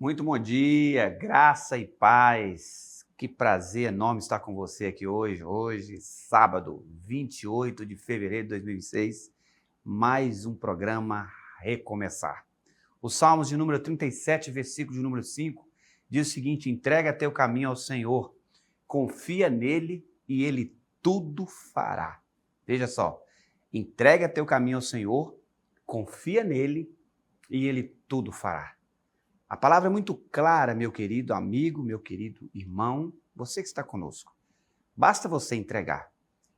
Muito bom dia, graça e paz. Que prazer enorme estar com você aqui hoje. Hoje, sábado, 28 de fevereiro de 2026, mais um programa Recomeçar. O Salmos de número 37, versículo de número 5, diz o seguinte: entrega teu caminho ao Senhor, confia nele e ele tudo fará. Veja só, entrega teu caminho ao Senhor, confia nele e ele tudo fará. A palavra é muito clara, meu querido amigo, meu querido irmão, você que está conosco. Basta você entregar.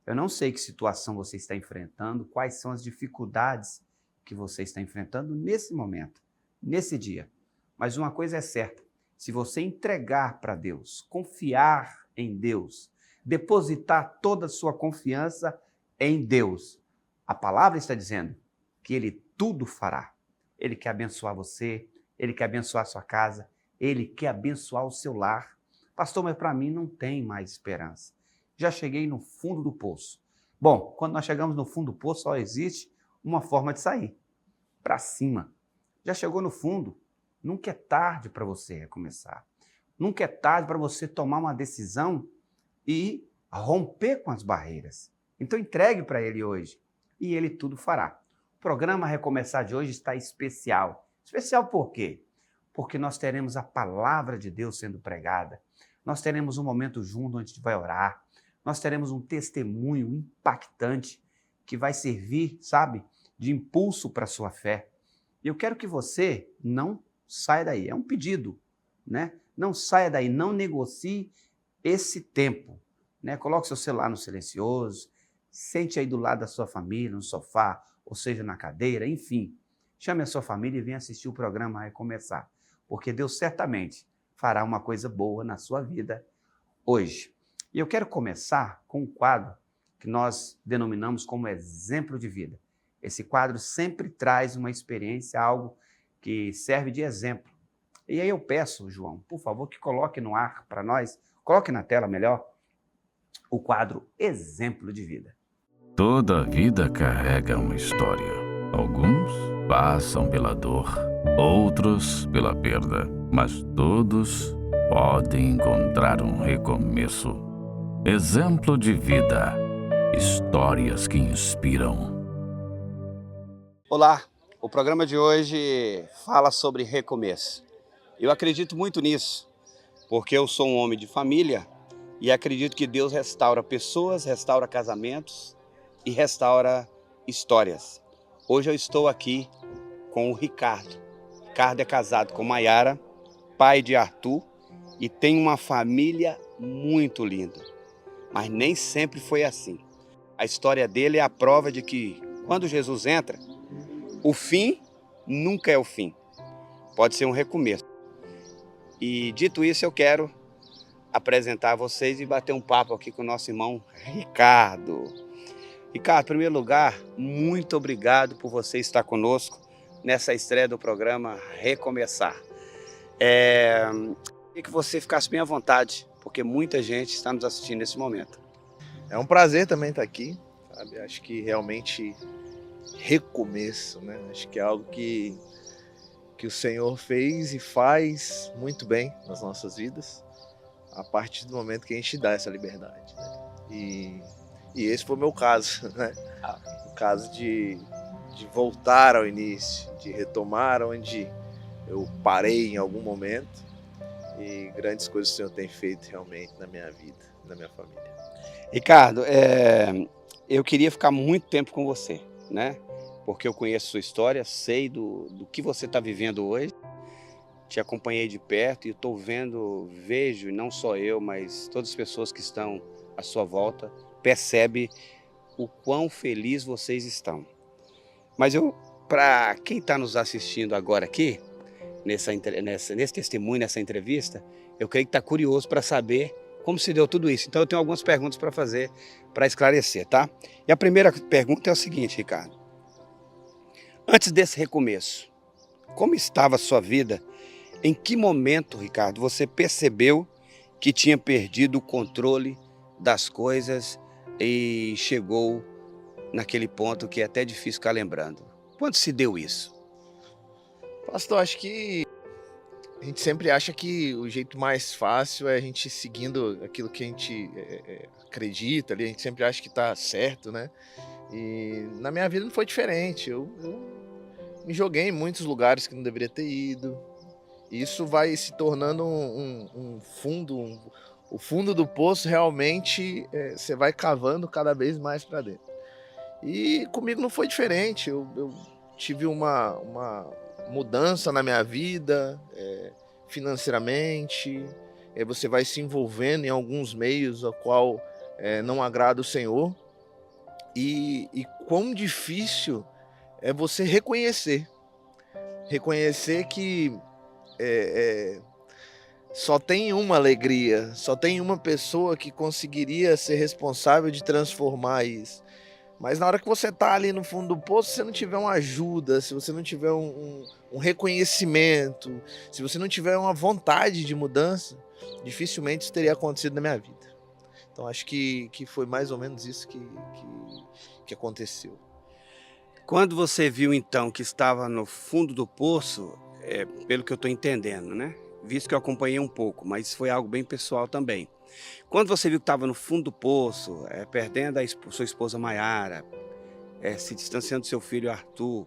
Eu não sei que situação você está enfrentando, quais são as dificuldades que você está enfrentando nesse momento, nesse dia. Mas uma coisa é certa, se você entregar para Deus, confiar em Deus, depositar toda a sua confiança em Deus, a palavra está dizendo que Ele tudo fará. Ele quer abençoar você, Ele quer abençoar a sua casa, Ele quer abençoar o seu lar. Pastor, mas para mim não tem mais esperança. Já cheguei no fundo do poço. Bom, quando nós chegamos no fundo do poço, só existe uma forma de sair, para cima. Já chegou no fundo? Nunca é tarde para você recomeçar. Nunca é tarde para você tomar uma decisão e romper com as barreiras. Então entregue para Ele hoje e Ele tudo fará. O programa Recomeçar de hoje está especial. Especial por quê? Porque nós teremos a palavra de Deus sendo pregada. Nós teremos um momento junto onde a gente vai orar. Nós teremos um testemunho impactante que vai servir, sabe, de impulso para a sua fé. E eu quero que você não saia daí. É um pedido, né? Não saia daí, não negocie esse tempo, né? Coloque seu celular no silencioso, sente aí do lado da sua família, no sofá, ou seja, na cadeira, enfim. Chame a sua família e venha assistir o programa Recomeçar, porque Deus certamente fará uma coisa boa na sua vida hoje. E eu quero começar com um quadro que nós denominamos como exemplo de vida. Esse quadro sempre traz uma experiência, algo que serve de exemplo. E aí eu peço, João, por favor, que coloque no ar para nós, coloque na tela melhor, o quadro Exemplo de Vida. Toda vida carrega uma história. Alguns passam pela dor, outros pela perda, mas todos podem encontrar um recomeço. Exemplo de vida. Histórias que inspiram. Olá, o programa de hoje fala sobre recomeço. Eu acredito muito nisso, porque eu sou um homem de família e acredito que Deus restaura pessoas, restaura casamentos e restaura histórias. Hoje eu estou aqui com o Ricardo. Ricardo é casado com Maiara, pai de Arthur e tem uma família muito linda. Mas nem sempre foi assim. A história dele é a prova de que quando Jesus entra, o fim nunca é o fim. Pode ser um recomeço. E dito isso, eu quero apresentar a vocês e bater um papo aqui com o nosso irmão Ricardo. Ricardo, em primeiro lugar, muito obrigado por você estar conosco nessa estreia do programa Recomeçar. Queria que você ficasse bem à vontade, porque muita gente está nos assistindo nesse momento. É um prazer também estar aqui, sabe? Acho que realmente recomeço, né? Acho que é algo que o Senhor fez e faz muito bem nas nossas vidas, a partir do momento que a gente dá essa liberdade, né? E esse foi o meu caso, né? O caso de voltar ao início, de retomar onde eu parei em algum momento, e grandes coisas o Senhor tem feito realmente na minha vida, na minha família. Ricardo, eu queria ficar muito tempo com você, né? Porque eu conheço sua história, sei do que você está vivendo hoje, te acompanhei de perto e estou vejo, e não só eu, mas todas as pessoas que estão à sua volta, percebe o quão feliz vocês estão. Mas para quem está nos assistindo agora aqui, nesse testemunho, nessa entrevista, eu creio que está curioso para saber como se deu tudo isso. Então eu tenho algumas perguntas para fazer, para esclarecer, tá? E a primeira pergunta é o seguinte, Ricardo. Antes desse recomeço, como estava a sua vida? Em que momento, Ricardo, você percebeu que tinha perdido o controle das coisas e chegou naquele ponto que é até difícil ficar lembrando? Quando se deu isso? Pastor, acho que A gente sempre acha que o jeito mais fácil é a gente seguindo aquilo que a gente acredita ali, a gente sempre acha que tá certo, né? E na minha vida não foi diferente. Eu me joguei em muitos lugares que não deveria ter ido. E isso vai se tornando um fundo, o fundo do poço realmente você vai cavando cada vez mais para dentro. E comigo não foi diferente. Eu tive uma mudança na minha vida, financeiramente. Você vai se envolvendo em alguns meios a qual não agrada o Senhor. E quão difícil é você reconhecer que só tem uma alegria, só tem uma pessoa que conseguiria ser responsável de transformar isso. Mas na hora que você tá ali no fundo do poço, se você não tiver uma ajuda, se você não tiver um reconhecimento, se você não tiver uma vontade de mudança, dificilmente isso teria acontecido na minha vida. Então acho que foi mais ou menos isso que aconteceu. Quando você viu então que estava no fundo do poço, pelo que eu estou entendendo, né? Visto que eu acompanhei um pouco, mas foi algo bem pessoal também. Quando você viu que estava no fundo do poço, perdendo sua esposa Maiara, se distanciando do seu filho Arthur,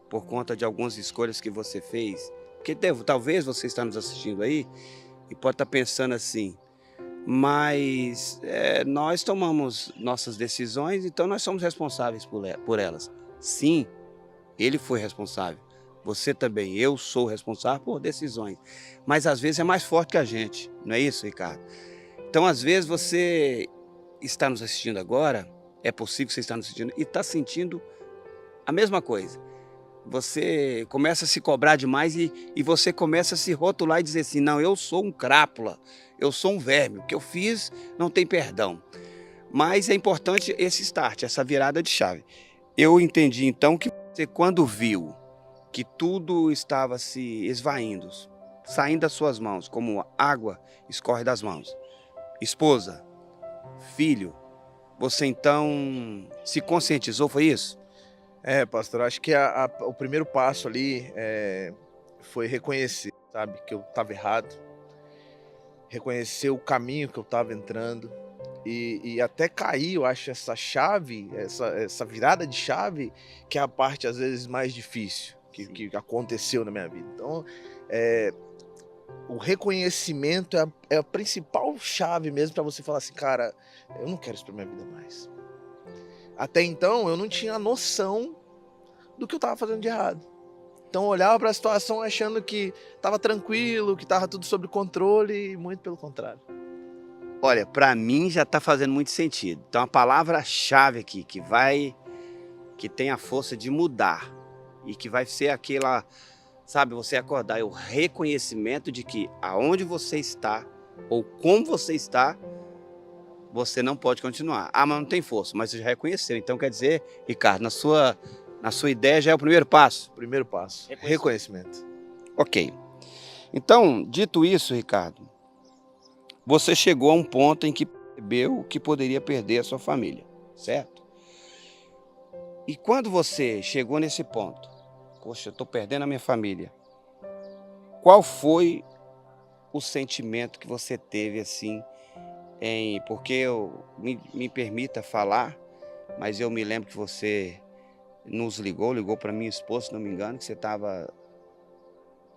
por conta de algumas escolhas que você fez, porque talvez você está nos assistindo aí e pode estar pensando assim, mas nós tomamos nossas decisões, então nós somos responsáveis por elas. Sim, ele foi responsável. Você também, eu sou responsável por decisões. Mas às vezes é mais forte que a gente, não é isso, Ricardo? Então, às vezes você está nos assistindo agora, é possível que você está nos assistindo e está sentindo a mesma coisa. Você começa a se cobrar demais e você começa a se rotular e dizer assim, não, eu sou um crápula, eu sou um verme, o que eu fiz não tem perdão. Mas é importante esse start, essa virada de chave. Eu entendi então que você, quando viu que tudo estava se esvaindo, saindo das suas mãos, como água escorre das mãos, esposa, filho, você então se conscientizou, foi isso? Pastor, acho que o primeiro passo ali foi reconhecer, sabe, que eu estava errado, reconhecer o caminho que eu estava entrando e até cair, eu acho, essa chave, essa virada de chave, que é a parte às vezes mais difícil que aconteceu na minha vida. Então, o reconhecimento é a principal chave mesmo para você falar assim, cara, eu não quero isso para minha vida mais. Até então, eu não tinha noção do que eu estava fazendo de errado. Então, eu olhava para a situação achando que estava tranquilo, que estava tudo sob controle, e muito pelo contrário. Olha, para mim já está fazendo muito sentido. Então, a palavra-chave aqui, que tem a força de mudar, e que vai ser aquela, sabe, você acordar, é o reconhecimento de que aonde você está, ou como você está, você não pode continuar. Ah, mas não tem força, mas você já reconheceu. Então quer dizer, Ricardo, na sua ideia já é o primeiro passo? Primeiro passo, reconhecimento. Ok. Então, dito isso, Ricardo, você chegou a um ponto em que percebeu que poderia perder a sua família, certo? E quando você chegou nesse ponto, poxa, eu estou perdendo a minha família, qual foi o sentimento que você teve assim, porque me permita falar, mas eu me lembro que você nos ligou para minha esposa, se não me engano, que você estava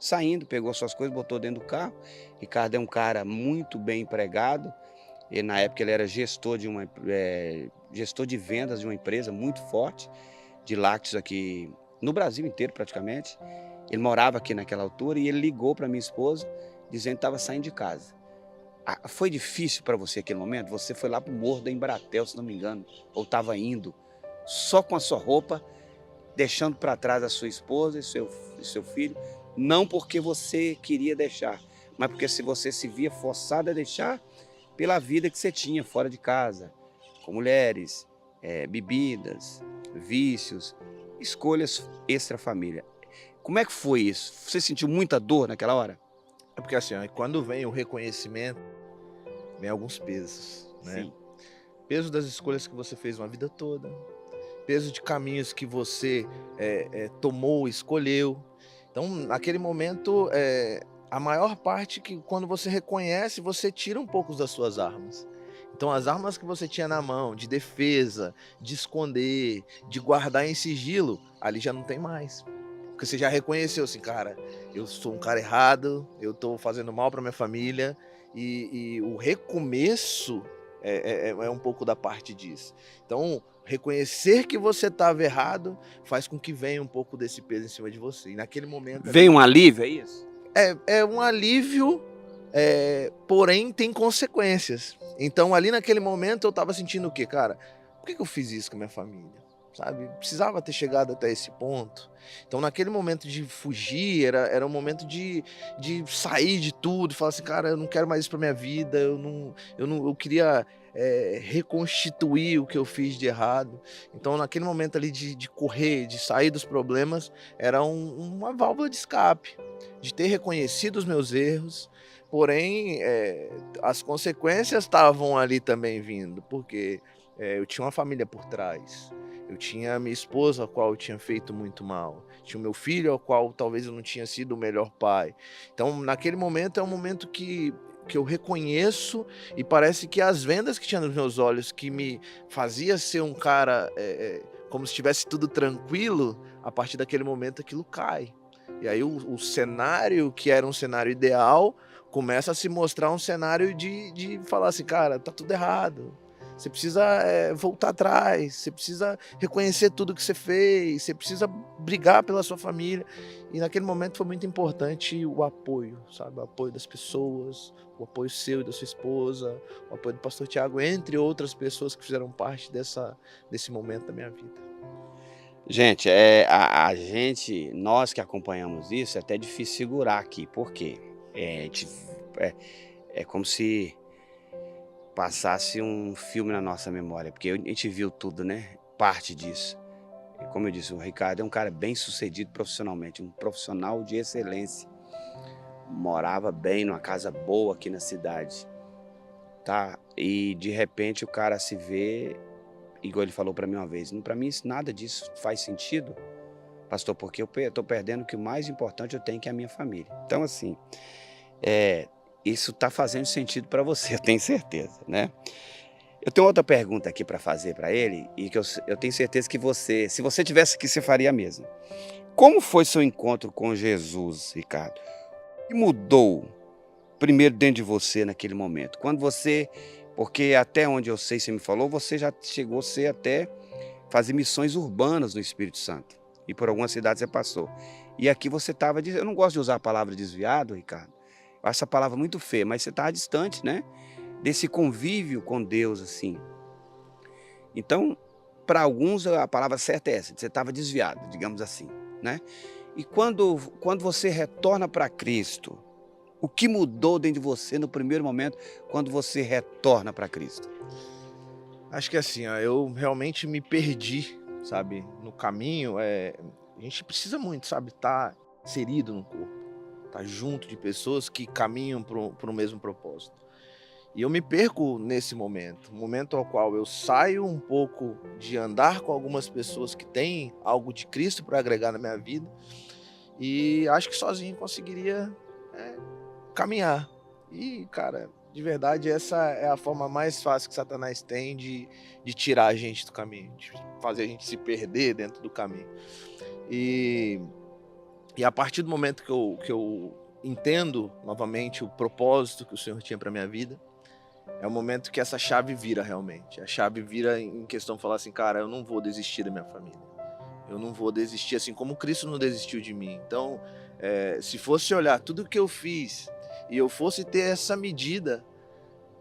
saindo, pegou suas coisas, botou dentro do carro. Ricardo é um cara muito bem empregado, e na época ele era gestor de vendas de uma empresa muito forte, de lácteos aqui no Brasil inteiro praticamente. Ele morava aqui naquela altura e ele ligou para minha esposa dizendo que estava saindo de casa. Foi difícil para você aquele momento? Você foi lá para o Morro da Embratel, se não me engano, ou estava indo só com a sua roupa, deixando para trás a sua esposa e seu filho, não porque você queria deixar, mas porque você se via forçado a deixar pela vida que você tinha fora de casa, com mulheres, bebidas, vícios, escolhas extra-família. Como é que foi isso? Você sentiu muita dor naquela hora? É porque assim, quando vem o reconhecimento, vem alguns pesos, né? Sim. Peso das escolhas que você fez uma vida toda, peso de caminhos que você tomou, escolheu. Então, naquele momento, a maior parte que quando você reconhece, você tira um pouco das suas armas. Então as armas que você tinha na mão, de defesa, de esconder, de guardar em sigilo, ali já não tem mais. Porque você já reconheceu assim, cara, eu sou um cara errado, eu tô fazendo mal pra minha família, e o recomeço é um pouco da parte disso. Então, reconhecer que você estava errado faz com que venha um pouco desse peso em cima de você. E naquele momento ali, Vem um alívio, é isso? é um alívio, porém tem consequências. Então, ali naquele momento eu estava sentindo o quê, cara? Por que eu fiz isso com a minha família? Sabe? Precisava ter chegado até esse ponto. Então, naquele momento de fugir, era um momento de sair de tudo, falar assim, cara, eu não quero mais isso pra minha vida, eu queria reconstituir o que eu fiz de errado. Então, naquele momento ali de correr, de sair dos problemas, era uma válvula de escape, de ter reconhecido os meus erros, porém, as consequências estavam ali também vindo, porque eu tinha uma família por trás. Eu tinha a minha esposa, a qual eu tinha feito muito mal. Tinha o meu filho, ao qual talvez eu não tinha sido o melhor pai. Então, naquele momento, é um momento que eu reconheço, e parece que as vendas que tinha nos meus olhos, que me fazia ser um cara como se estivesse tudo tranquilo, a partir daquele momento aquilo cai. E aí o cenário, que era um cenário ideal, começa a se mostrar um cenário de falar assim, cara, tá tudo errado. Você precisa voltar atrás, você precisa reconhecer tudo que você fez, você precisa brigar pela sua família. E naquele momento foi muito importante o apoio, sabe? O apoio das pessoas, o apoio seu e da sua esposa, o apoio do pastor Tiago, entre outras pessoas que fizeram parte desse momento da minha vida. Gente, nós que acompanhamos isso, é até difícil segurar aqui. Por quê? É como se passasse um filme na nossa memória, porque a gente viu tudo, né? Parte disso. E como eu disse, o Ricardo é um cara bem sucedido profissionalmente, um profissional de excelência. Morava bem, numa casa boa aqui na cidade, tá? E de repente o cara se vê, igual ele falou para mim uma vez, para mim nada disso faz sentido, pastor, porque eu tô perdendo o que o mais importante eu tenho, que é a minha família. Então assim, isso tá fazendo sentido para você, eu tenho certeza, né? Eu tenho outra pergunta aqui para fazer para ele, e que eu tenho certeza que você, se você tivesse aqui, você faria a mesma. Como foi seu encontro com Jesus, Ricardo? O que mudou primeiro dentro de você naquele momento? Quando você, porque até onde eu sei, você me falou, você já chegou a ser até fazer missões urbanas no Espírito Santo. E por algumas cidades você passou. E aqui você estava, eu não gosto de usar a palavra desviado, Ricardo. Eu acho essa palavra muito feia, mas você estava distante, né? Desse convívio com Deus, assim. Então, para alguns, a palavra certa é essa, você estava desviado, digamos assim, né? E quando você retorna para Cristo, o que mudou dentro de você no primeiro momento, quando você retorna para Cristo? Acho que assim, ó, eu realmente me perdi, sabe, no caminho. A gente precisa muito, sabe, estar inserido no corpo, estar junto de pessoas que caminham para o mesmo propósito. E eu me perco nesse momento, momento ao qual eu saio um pouco de andar com algumas pessoas que têm algo de Cristo para agregar na minha vida, e acho que sozinho conseguiria caminhar. E, cara, de verdade, essa é a forma mais fácil que Satanás tem de tirar a gente do caminho, de fazer a gente se perder dentro do caminho. E a partir do momento que eu entendo novamente o propósito que o Senhor tinha para minha vida, é o momento que essa chave vira realmente. A chave vira em questão de falar assim, cara, eu não vou desistir da minha família. Eu não vou desistir, assim como Cristo não desistiu de mim. Então, se fosse olhar tudo que eu fiz e eu fosse ter essa medida,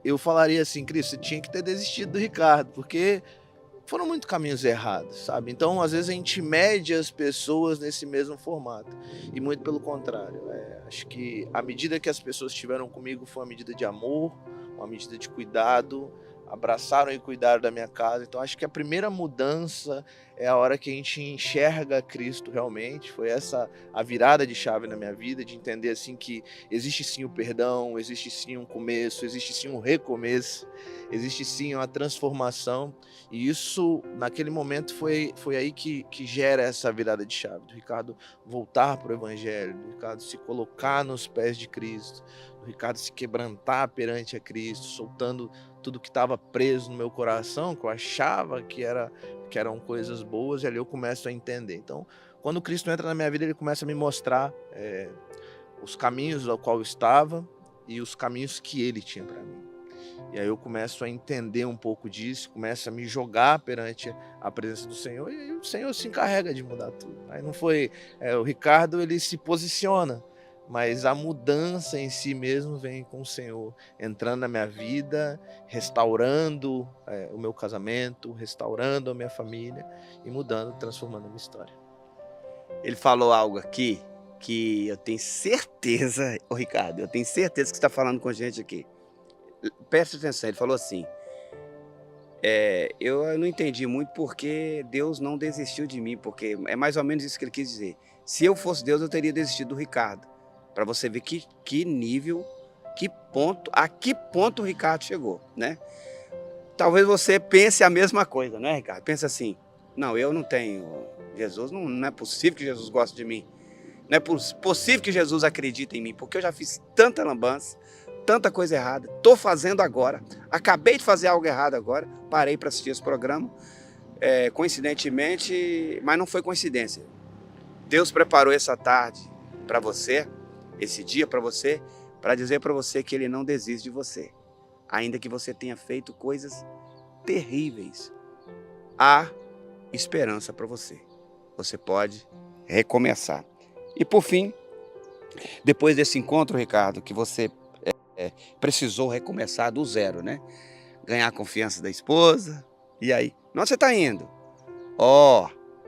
eu falaria assim, Cristo, você tinha que ter desistido do Ricardo, porque foram muito caminhos errados, sabe? Então, às vezes a gente mede as pessoas nesse mesmo formato, e muito pelo contrário. Acho que a medida que as pessoas tiveram comigo foi uma medida de amor, uma medida de cuidado, abraçaram e cuidaram da minha casa. Então acho que a primeira mudança é a hora que a gente enxerga Cristo realmente. Foi essa a virada de chave na minha vida, de entender assim que existe sim o perdão, existe sim um começo, existe sim um recomeço, existe sim uma transformação. E isso, naquele momento, foi aí que gera essa virada de chave, do Ricardo voltar para o Evangelho, do Ricardo se colocar nos pés de Cristo, do Ricardo se quebrantar perante a Cristo, soltando tudo que estava preso no meu coração, que eu achava que eram coisas boas, e ali eu começo a entender. Então, quando Cristo entra na minha vida, ele começa a me mostrar os caminhos ao qual eu estava e os caminhos que ele tinha para mim. E aí eu começo a entender um pouco disso, começo a me jogar perante a presença do Senhor, e aí o Senhor se encarrega de mudar tudo. Aí não foi... o Ricardo, ele se posiciona, mas a mudança em si mesmo vem com o Senhor entrando na minha vida, restaurando o meu casamento, restaurando a minha família e mudando, transformando a minha história. Ele falou algo aqui que eu tenho certeza, ô Ricardo, eu tenho certeza que você está falando com a gente aqui. Preste atenção, ele falou assim, eu não entendi muito porque Deus não desistiu de mim, porque é mais ou menos isso que ele quis dizer. Se eu fosse Deus, eu teria desistido do Ricardo. Para você ver que nível, a que ponto o Ricardo chegou, né? Talvez você pense a mesma coisa, né, Ricardo? Pensa assim, não, eu não tenho Jesus, não é possível que Jesus goste de mim. Não é possível que Jesus acredite em mim, porque eu já fiz tanta lambança, tanta coisa errada, estou fazendo agora, acabei de fazer algo errado agora, parei para assistir esse programa, coincidentemente, mas não foi coincidência. Deus preparou essa tarde para você, esse dia para você, para dizer para você que Ele não desiste de você, ainda que você tenha feito coisas terríveis. Há esperança para você. Você pode recomeçar. E por fim, depois desse encontro, Ricardo, que você precisou recomeçar do zero, né? Ganhar a confiança da esposa. E aí? Onde você está indo?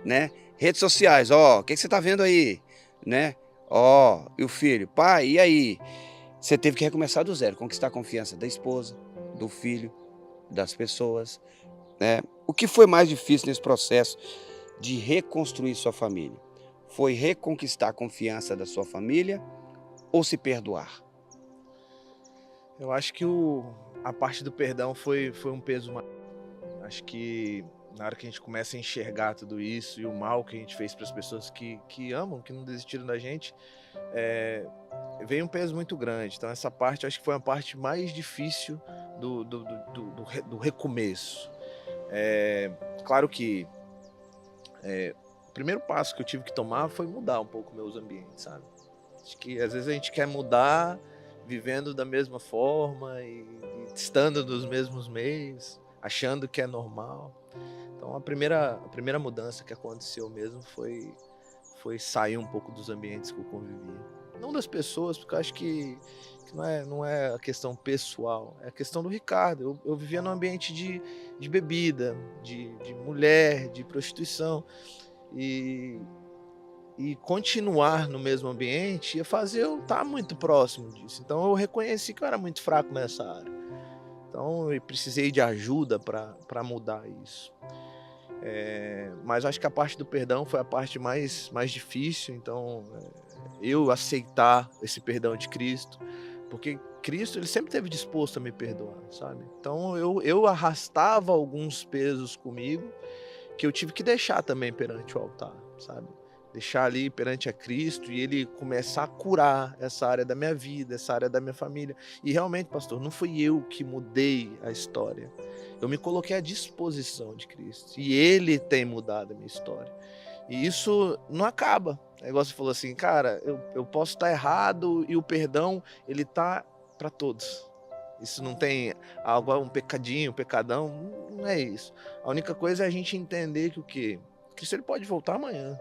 Né? Redes sociais, o que você está vendo aí? Né? E o filho? Pai, e aí? Você teve que recomeçar do zero, conquistar a confiança da esposa, do filho, das pessoas, né? O que foi mais difícil nesse processo de reconstruir sua família? Foi reconquistar a confiança da sua família ou se perdoar? Eu acho que a parte do perdão foi um peso maior. Acho que na hora que a gente começa a enxergar tudo isso e o mal que a gente fez para as pessoas que amam, que não desistiram da gente, veio um peso muito grande. Então essa parte, acho que foi a parte mais difícil do recomeço. Claro que o primeiro passo que eu tive que tomar foi mudar um pouco meus ambientes, sabe? Acho que às vezes a gente quer mudar vivendo da mesma forma e estando nos mesmos meios, achando que é normal. Então a primeira mudança que aconteceu mesmo foi sair um pouco dos ambientes que eu convivia. Não das pessoas, porque eu acho que não é a questão pessoal, é a questão do Ricardo. Eu vivia num ambiente de bebida, de mulher, de prostituição. E continuar no mesmo ambiente ia fazer eu estar muito próximo disso. Então eu reconheci que eu era muito fraco nessa área. Então eu precisei de ajuda para mudar isso. Mas acho que a parte do perdão foi a parte mais difícil. Então eu aceitar esse perdão de Cristo, porque Cristo, ele sempre esteve disposto a me perdoar, sabe? Então eu arrastava alguns pesos comigo que eu tive que deixar também perante o altar, sabe? Deixar ali perante a Cristo e Ele começar a curar essa área da minha vida, essa área da minha família. E realmente, pastor, não fui eu que mudei a história. Eu me coloquei à disposição de Cristo. E Ele tem mudado a minha história. E isso não acaba. O negócio falou assim, cara, eu posso estar errado e o perdão, ele tá para todos. Isso não tem algo, um pecadinho, um pecadão, não é isso. A única coisa é a gente entender que o quê? Cristo, ele pode voltar amanhã.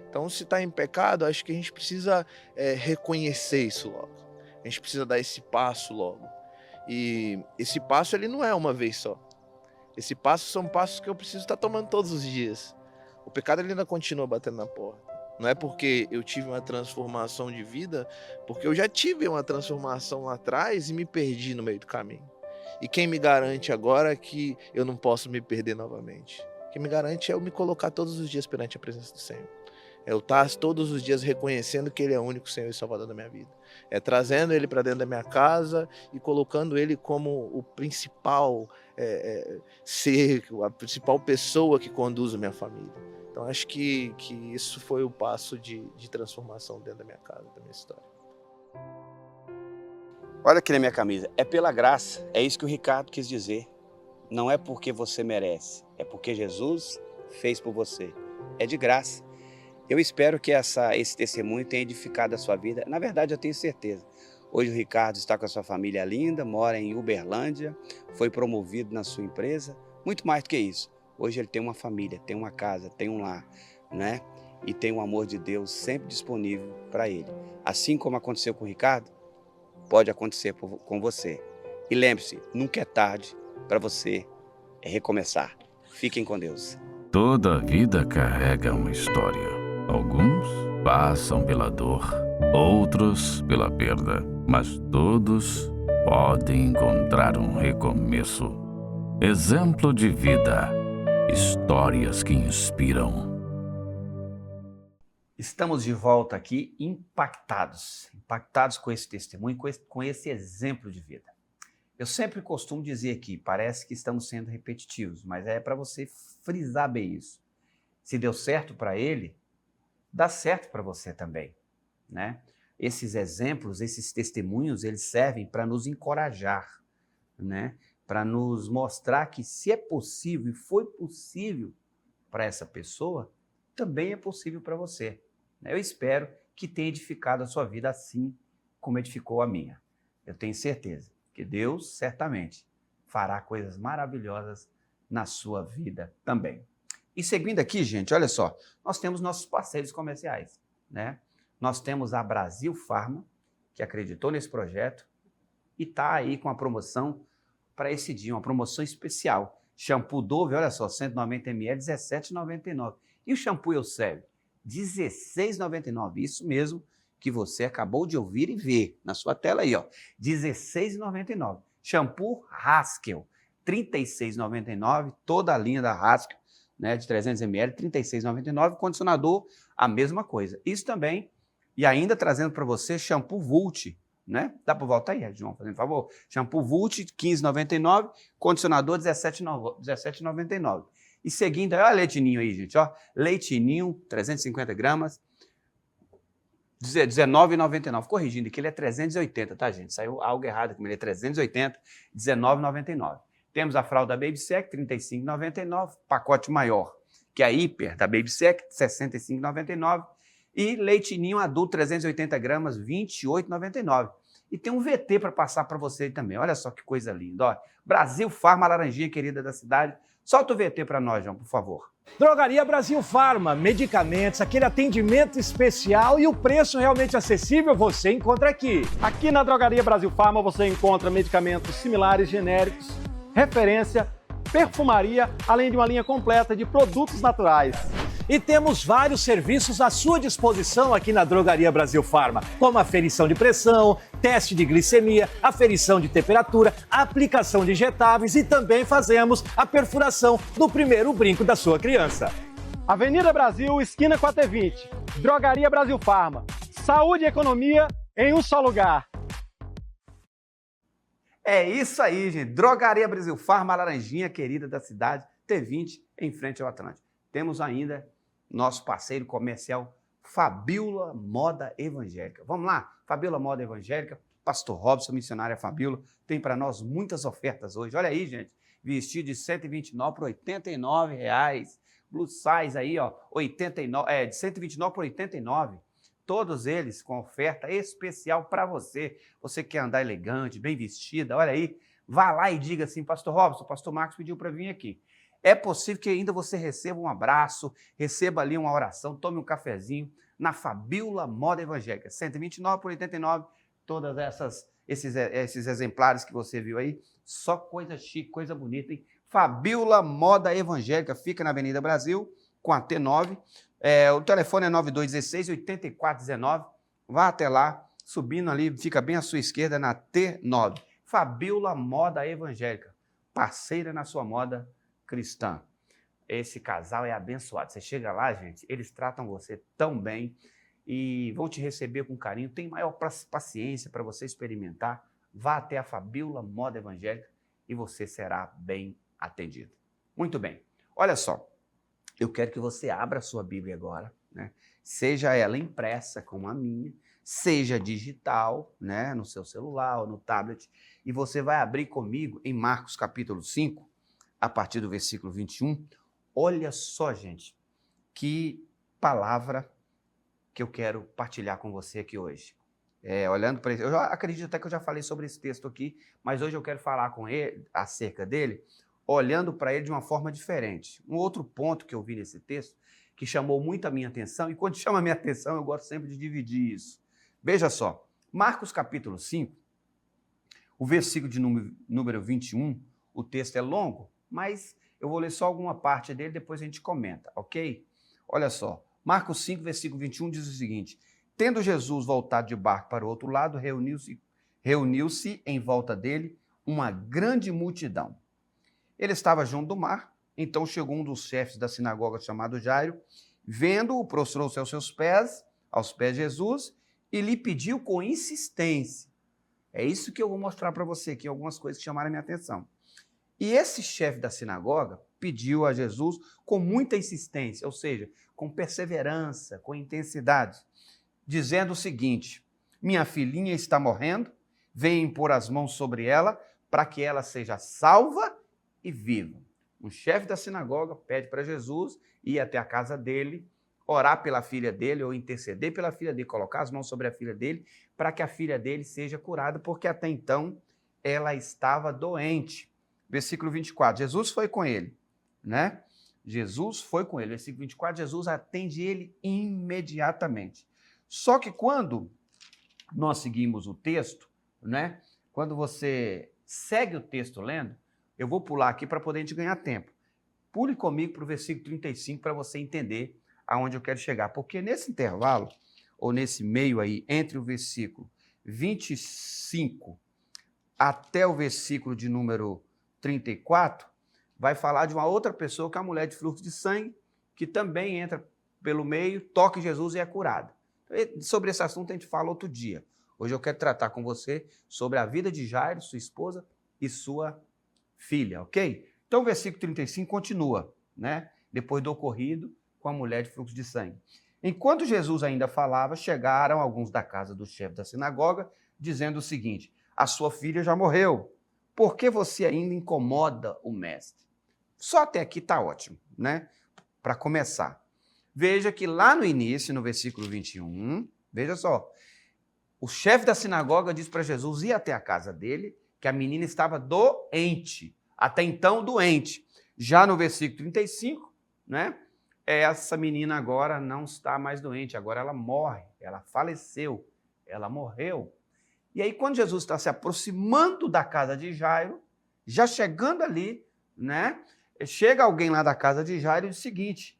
Então, se está em pecado, acho que a gente precisa reconhecer isso logo. A gente precisa dar esse passo logo. E esse passo, ele não é uma vez só. Esse passo são passos que eu preciso estar tomando todos os dias. O pecado, ele ainda continua batendo na porta. Não é porque eu tive uma transformação de vida, porque eu já tive uma transformação lá atrás e me perdi no meio do caminho. E quem me garante agora que eu não posso me perder novamente? Quem me garante é eu me colocar todos os dias perante a presença do Senhor. É eu estar todos os dias reconhecendo que Ele é o único Senhor e Salvador da minha vida. É trazendo Ele para dentro da minha casa e colocando Ele como o principal ser, a principal pessoa que conduz a minha família. Então acho que isso foi o passo de transformação dentro da minha casa, da minha história. Olha aqui na minha camisa, é pela graça, é isso que o Ricardo quis dizer. Não é porque você merece, é porque Jesus fez por você. É de graça. Eu espero que esse testemunho tenha edificado a sua vida. Na verdade, eu tenho certeza. Hoje o Ricardo está com a sua família linda, mora em Uberlândia, foi promovido na sua empresa. Muito mais do que isso. Hoje ele tem uma família, tem uma casa, tem um lar, né? E tem o amor de Deus sempre disponível para ele. Assim como aconteceu com o Ricardo, pode acontecer com você. E lembre-se, nunca é tarde para você recomeçar. Fiquem com Deus. Toda vida carrega uma história. Alguns passam pela dor, outros pela perda, mas todos podem encontrar um recomeço. Exemplo de vida. Histórias que inspiram. Estamos de volta aqui impactados com esse testemunho, com esse exemplo de vida. Eu sempre costumo dizer aqui, parece que estamos sendo repetitivos, mas é para você frisar bem isso. Se deu certo para ele, dá certo para você também, né? Esses exemplos, esses testemunhos, eles servem para nos encorajar, né? Para nos mostrar que se é possível e foi possível para essa pessoa, também é possível para você. Eu espero que tenha edificado a sua vida assim como edificou a minha. Eu tenho certeza que Deus certamente fará coisas maravilhosas na sua vida também. E seguindo aqui, gente, olha só, nós temos nossos parceiros comerciais, né? Nós temos a Brasil Farma, que acreditou nesse projeto e está aí com a promoção para esse dia, uma promoção especial. Shampoo Dove, olha só, 190 ml, R$ 17,99. E o shampoo Eusébio? R$ 16,99. Isso mesmo que você acabou de ouvir e ver na sua tela aí, ó. R$ 16,99. Shampoo Haskell, R$ 36,99. Toda a linha da Haskell, né, de 300 ml, R$ 36,99. Condicionador, a mesma coisa. Isso também, e ainda trazendo para você shampoo Vult, né? Dá para voltar aí, João, fazendo favor? Shampoo Vult, R$ 15,99. Condicionador, R$ 17,99. E seguindo, olha o Leite Ninho aí, gente, ó. Leite Ninho, 350 gramas, R$ 19,99. Corrigindo aqui, ele é 380, tá, gente? Saiu algo errado aqui, ele é 380, R$ 19,99. Temos a fralda Baby Sec, R$ 35,99, pacote maior, que é a Hiper da Baby Sec, R$ 65,99. E Leite Ninho adulto, 380 gramas, R$ 28,99. E tem um VT para passar para você também. Olha só que coisa linda, ó. Brasil Farma, laranjinha querida da cidade. Solta o VT para nós, João, por favor. Drogaria Brasil Farma, medicamentos, aquele atendimento especial e o preço realmente acessível você encontra aqui. Aqui na Drogaria Brasil Farma você encontra medicamentos similares, genéricos, referência, perfumaria, além de uma linha completa de produtos naturais. E temos vários serviços à sua disposição aqui na Drogaria Brasil Farma, como aferição de pressão, teste de glicemia, aferição de temperatura, aplicação de injetáveis e também fazemos a perfuração do primeiro brinco da sua criança. Avenida Brasil, esquina com a T20. Drogaria Brasil Farma. Saúde e economia em um só lugar. É isso aí, gente. Drogaria Brasil Farma, laranjinha querida da cidade, T20, em frente ao Atlântico. Temos ainda nosso parceiro comercial, Fabíola Moda Evangélica. Vamos lá, Fabíola Moda Evangélica, Pastor Robson, missionária Fabíola, tem para nós muitas ofertas hoje. Olha aí, gente, vestido de 129 por R$ 89. Blue size aí, ó, de 129 por R$ 89. Todos eles com oferta especial para você. Você quer andar elegante, bem vestida, olha aí, vá lá e diga assim, Pastor Robson, o Pastor Marcos pediu para vir aqui. É possível que ainda você receba um abraço, receba ali uma oração, tome um cafezinho na Fabíola Moda Evangélica, 129 por 89, todas esses exemplares que você viu aí, só coisa chique, coisa bonita, hein? Fabíola Moda Evangélica, fica na Avenida Brasil, com a T9, o telefone é 9216-8419, vá até lá, subindo ali, fica bem à sua esquerda na T9. Fabíola Moda Evangélica, parceira na sua moda cristã. Esse casal é abençoado. Você chega lá, gente, eles tratam você tão bem e vão te receber com carinho. Tem maior paciência para você experimentar. Vá até a Fabíola Moda Evangélica e você será bem atendido. Muito bem. Olha só, eu quero que você abra a sua Bíblia agora, né? Seja ela impressa como a minha, seja digital, né, no seu celular ou no tablet, e você vai abrir comigo em Marcos capítulo 5, a partir do versículo 21. Olha só, gente, que palavra que eu quero partilhar com você aqui hoje. Olhando para ele, eu acredito até que eu já falei sobre esse texto aqui, mas hoje eu quero falar com ele acerca dele, olhando para ele de uma forma diferente. Um outro ponto que eu vi nesse texto, que chamou muito a minha atenção, e quando chama a minha atenção, eu gosto sempre de dividir isso. Veja só, Marcos capítulo 5, o versículo de número 21, o texto é longo, mas eu vou ler só alguma parte dele, depois a gente comenta, ok? Olha só, Marcos 5, versículo 21 diz o seguinte: tendo Jesus voltado de barco para o outro lado, reuniu-se em volta dele uma grande multidão. Ele estava junto do mar, então chegou um dos chefes da sinagoga chamado Jairo, vendo-o, prostrou-se aos pés de Jesus e lhe pediu com insistência. É isso que eu vou mostrar para você aqui, algumas coisas que chamaram a minha atenção. E esse chefe da sinagoga pediu a Jesus com muita insistência, ou seja, com perseverança, com intensidade, dizendo o seguinte: minha filhinha está morrendo, venha impor as mãos sobre ela para que ela seja salva e viva. Um chefe da sinagoga pede para Jesus ir até a casa dele, orar pela filha dele ou interceder pela filha dele, colocar as mãos sobre a filha dele para que a filha dele seja curada, porque até então ela estava doente. Versículo 24, Jesus foi com ele, né? Jesus foi com ele. Versículo 24, Jesus atende ele imediatamente. Só que quando nós seguimos o texto, né? Quando você segue o texto lendo, eu vou pular aqui para poder a gente ganhar tempo. Pule comigo para o versículo 35 para você entender aonde eu quero chegar. Porque nesse intervalo, ou nesse meio aí, entre o versículo 25 até o versículo de número 34, vai falar de uma outra pessoa, que é a mulher de fluxo de sangue, que também entra pelo meio, toca em Jesus e é curada. Sobre esse assunto a gente fala outro dia. Hoje eu quero tratar com você sobre a vida de Jairo, sua esposa e sua filha, ok? Então o versículo 35 continua, né? Depois do ocorrido com a mulher de fluxo de sangue. Enquanto Jesus ainda falava, chegaram alguns da casa do chefe da sinagoga, dizendo o seguinte: a sua filha já morreu, por que você ainda incomoda o mestre? Só até aqui está ótimo, né? Para começar. Veja que lá no início, no versículo 21, veja só, o chefe da sinagoga diz para Jesus ir até a casa dele, que a menina estava doente, até então doente. Já no versículo 35, né, essa menina agora não está mais doente, agora ela morre, ela faleceu, ela morreu. E aí quando Jesus está se aproximando da casa de Jairo, já chegando ali, né, chega alguém lá da casa de Jairo e diz o seguinte: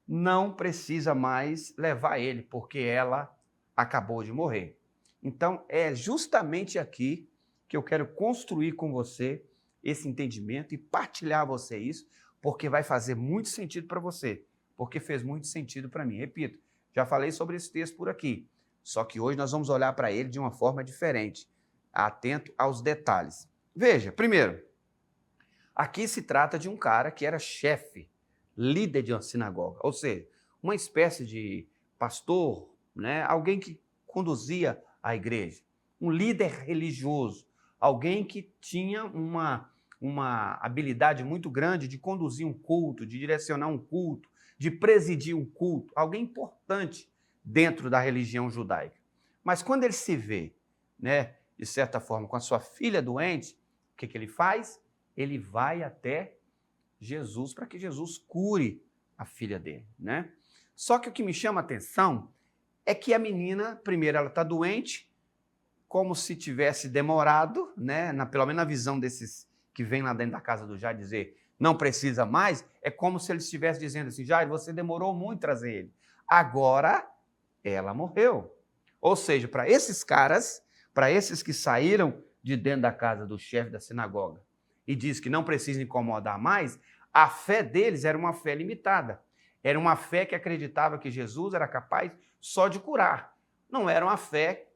não precisa mais levar ele, porque ela acabou de morrer. Então é justamente aqui que eu quero construir com você esse entendimento e partilhar a você isso, porque vai fazer muito sentido para você, porque fez muito sentido para mim. Repito, já falei sobre esse texto por aqui, só que hoje nós vamos olhar para ele de uma forma diferente, atento aos detalhes. Veja, primeiro, aqui se trata de um cara que era chefe, líder de uma sinagoga, ou seja, uma espécie de pastor, né? Alguém que conduzia a igreja, um líder religioso, alguém que tinha uma habilidade muito grande de conduzir um culto, de direcionar um culto, de presidir um culto, alguém importante dentro da religião judaica. Mas quando ele se vê, né, de certa forma, com a sua filha doente, o que ele faz? Ele vai até Jesus para que Jesus cure a filha dele, né? Só que o que me chama a atenção é que a menina, primeiro, ela está doente, como se tivesse demorado, né? Pelo menos na visão desses que vêm lá dentro da casa do Jairo dizer não precisa mais, é como se ele estivesse dizendo assim: Jairo, você demorou muito a trazer ele. Agora ela morreu. Ou seja, para esses caras, para esses que saíram de dentro da casa do chefe da sinagoga e diz que não precisa incomodar mais, a fé deles era uma fé limitada. Era uma fé que acreditava que Jesus era capaz só de curar. Não era uma fé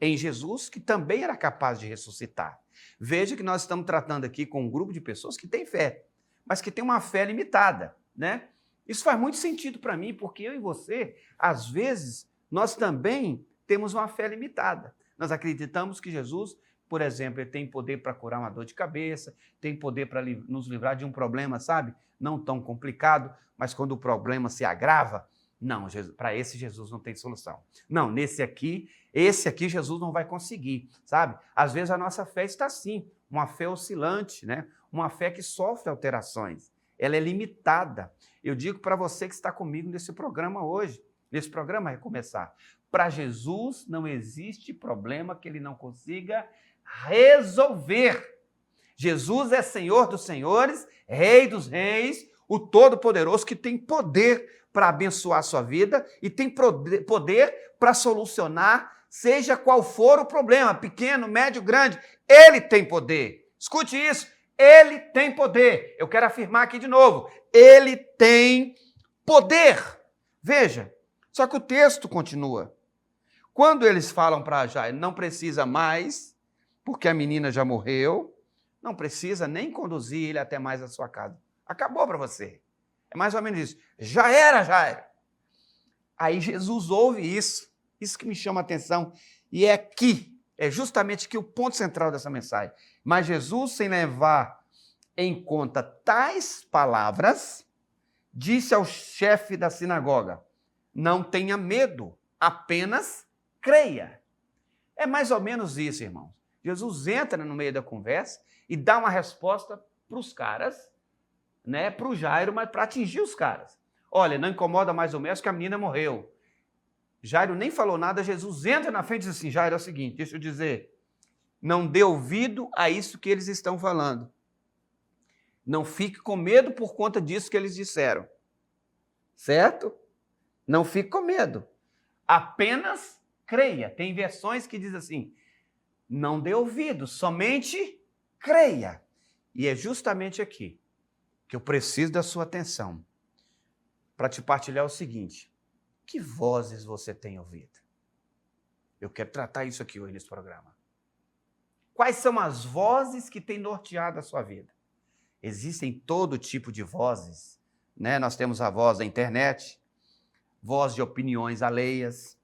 em Jesus que também era capaz de ressuscitar. Veja que nós estamos tratando aqui com um grupo de pessoas que tem fé, mas que tem uma fé limitada, né? Isso faz muito sentido para mim, porque eu e você, às vezes, nós também temos uma fé limitada. Nós acreditamos que Jesus, por exemplo, ele tem poder para curar uma dor de cabeça, tem poder para nos livrar de um problema, sabe? Não tão complicado, mas quando o problema se agrava, não, para esse Jesus não tem solução. Não, esse aqui Jesus não vai conseguir, sabe? Às vezes a nossa fé está assim, uma fé oscilante, né? Uma fé que sofre alterações. Ela é limitada. Eu digo para você que está comigo nesse programa hoje, nesse programa Recomeçar, para Jesus não existe problema que ele não consiga resolver. Jesus é Senhor dos senhores, Rei dos reis, o Todo-Poderoso que tem poder para abençoar a sua vida e tem poder para solucionar, seja qual for o problema, pequeno, médio, grande, ele tem poder. Escute isso, ele tem poder. Eu quero afirmar aqui de novo, ele tem poder. Veja, só que o texto continua. Quando eles falam para Jairo, não precisa mais, porque a menina já morreu, não precisa nem conduzir ele até mais a sua casa. Acabou para você. É mais ou menos isso. Já era, Jairo. Aí Jesus ouve isso. Isso que me chama a atenção. E é aqui, é justamente aqui o ponto central dessa mensagem. Mas Jesus, sem levar em conta tais palavras, disse ao chefe da sinagoga, não tenha medo, apenas creia. É mais ou menos isso, irmãos. Jesus entra no meio da conversa e dá uma resposta para os caras, né, para o Jairo, mas para atingir os caras. Olha, não incomoda mais o mestre que a menina morreu. Jairo nem falou nada, Jesus entra na frente e diz assim, Jairo, é o seguinte, deixa eu dizer, não dê ouvido a isso que eles estão falando. Não fique com medo por conta disso que eles disseram. Certo? Não fique com medo. Apenas creia. Tem versões que diz assim, não dê ouvido, somente creia. E é justamente aqui que eu preciso da sua atenção para te partilhar o seguinte, que vozes você tem ouvido? Eu quero tratar isso aqui hoje nesse programa. Quais são as vozes que têm norteado a sua vida? Existem todo tipo de vozes, né? Nós temos a voz da internet, voz de opiniões alheias,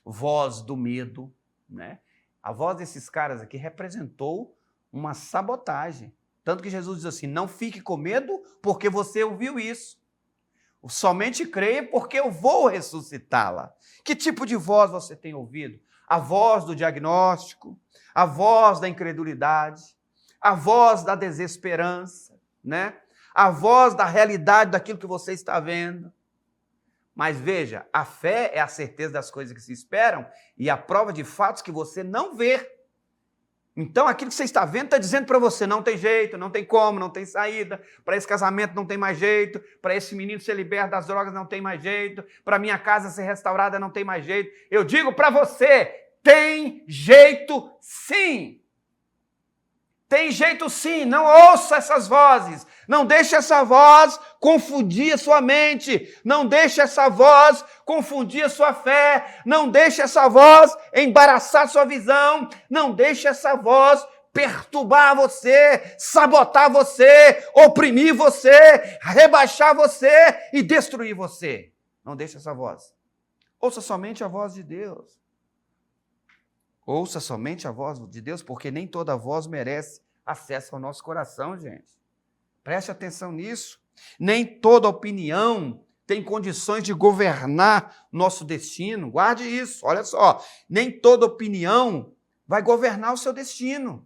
voz do medo, né? A voz desses caras aqui representou uma sabotagem. Tanto que Jesus diz assim, não fique com medo porque você ouviu isso. Somente creia porque eu vou ressuscitá-la. Que tipo de voz você tem ouvido? A voz do diagnóstico, a voz da incredulidade, a voz da desesperança, né? A voz da realidade daquilo que você está vendo. Mas veja, a fé é a certeza das coisas que se esperam e a prova de fatos que você não vê. Então, aquilo que você está vendo está dizendo para você, não tem jeito, não tem como, não tem saída, para esse casamento não tem mais jeito, para esse menino ser liberto das drogas não tem mais jeito, para minha casa ser restaurada não tem mais jeito. Eu digo para você, tem jeito sim. Tem jeito sim, não ouça essas vozes, não deixe essa voz confundir a sua mente, não deixe essa voz confundir a sua fé, não deixe essa voz embaraçar a sua visão, não deixe essa voz perturbar você, sabotar você, oprimir você, rebaixar você e destruir você. Não deixe essa voz. Ouça somente a voz de Deus. Ouça somente a voz de Deus, porque nem toda voz merece acesso ao nosso coração, gente. Preste atenção nisso. Nem toda opinião tem condições de governar nosso destino. Guarde isso, olha só. Nem toda opinião vai governar o seu destino.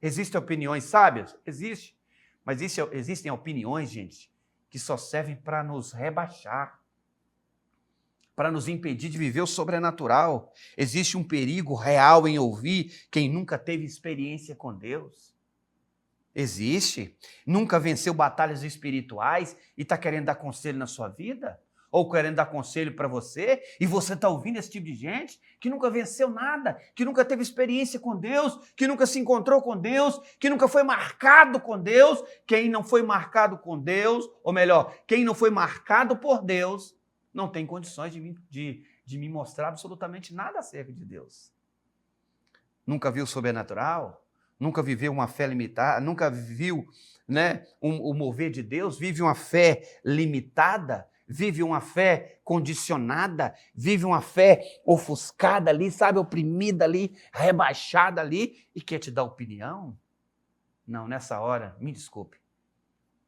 Existem opiniões sábias? Existe. Mas existem opiniões, gente, que só servem para nos rebaixar, para nos impedir de viver o sobrenatural. Existe um perigo real em ouvir quem nunca teve experiência com Deus. Existe. Nunca venceu batalhas espirituais e está querendo dar conselho na sua vida? ou querendo dar conselho para você, e você está ouvindo esse tipo de gente que nunca venceu nada, que nunca teve experiência com Deus, que nunca se encontrou com Deus, que nunca foi marcado com Deus. Quem não foi marcado com Deus, ou melhor, quem não foi marcado por Deus, não tem condições de me mostrar absolutamente nada acerca de Deus. Nunca viu o sobrenatural, nunca viveu uma fé limitada, nunca viu, né, o mover de Deus, vive uma fé limitada, vive uma fé condicionada, vive uma fé ofuscada ali, sabe, oprimida ali, rebaixada ali, e quer te dar opinião? Não, nessa hora, me desculpe,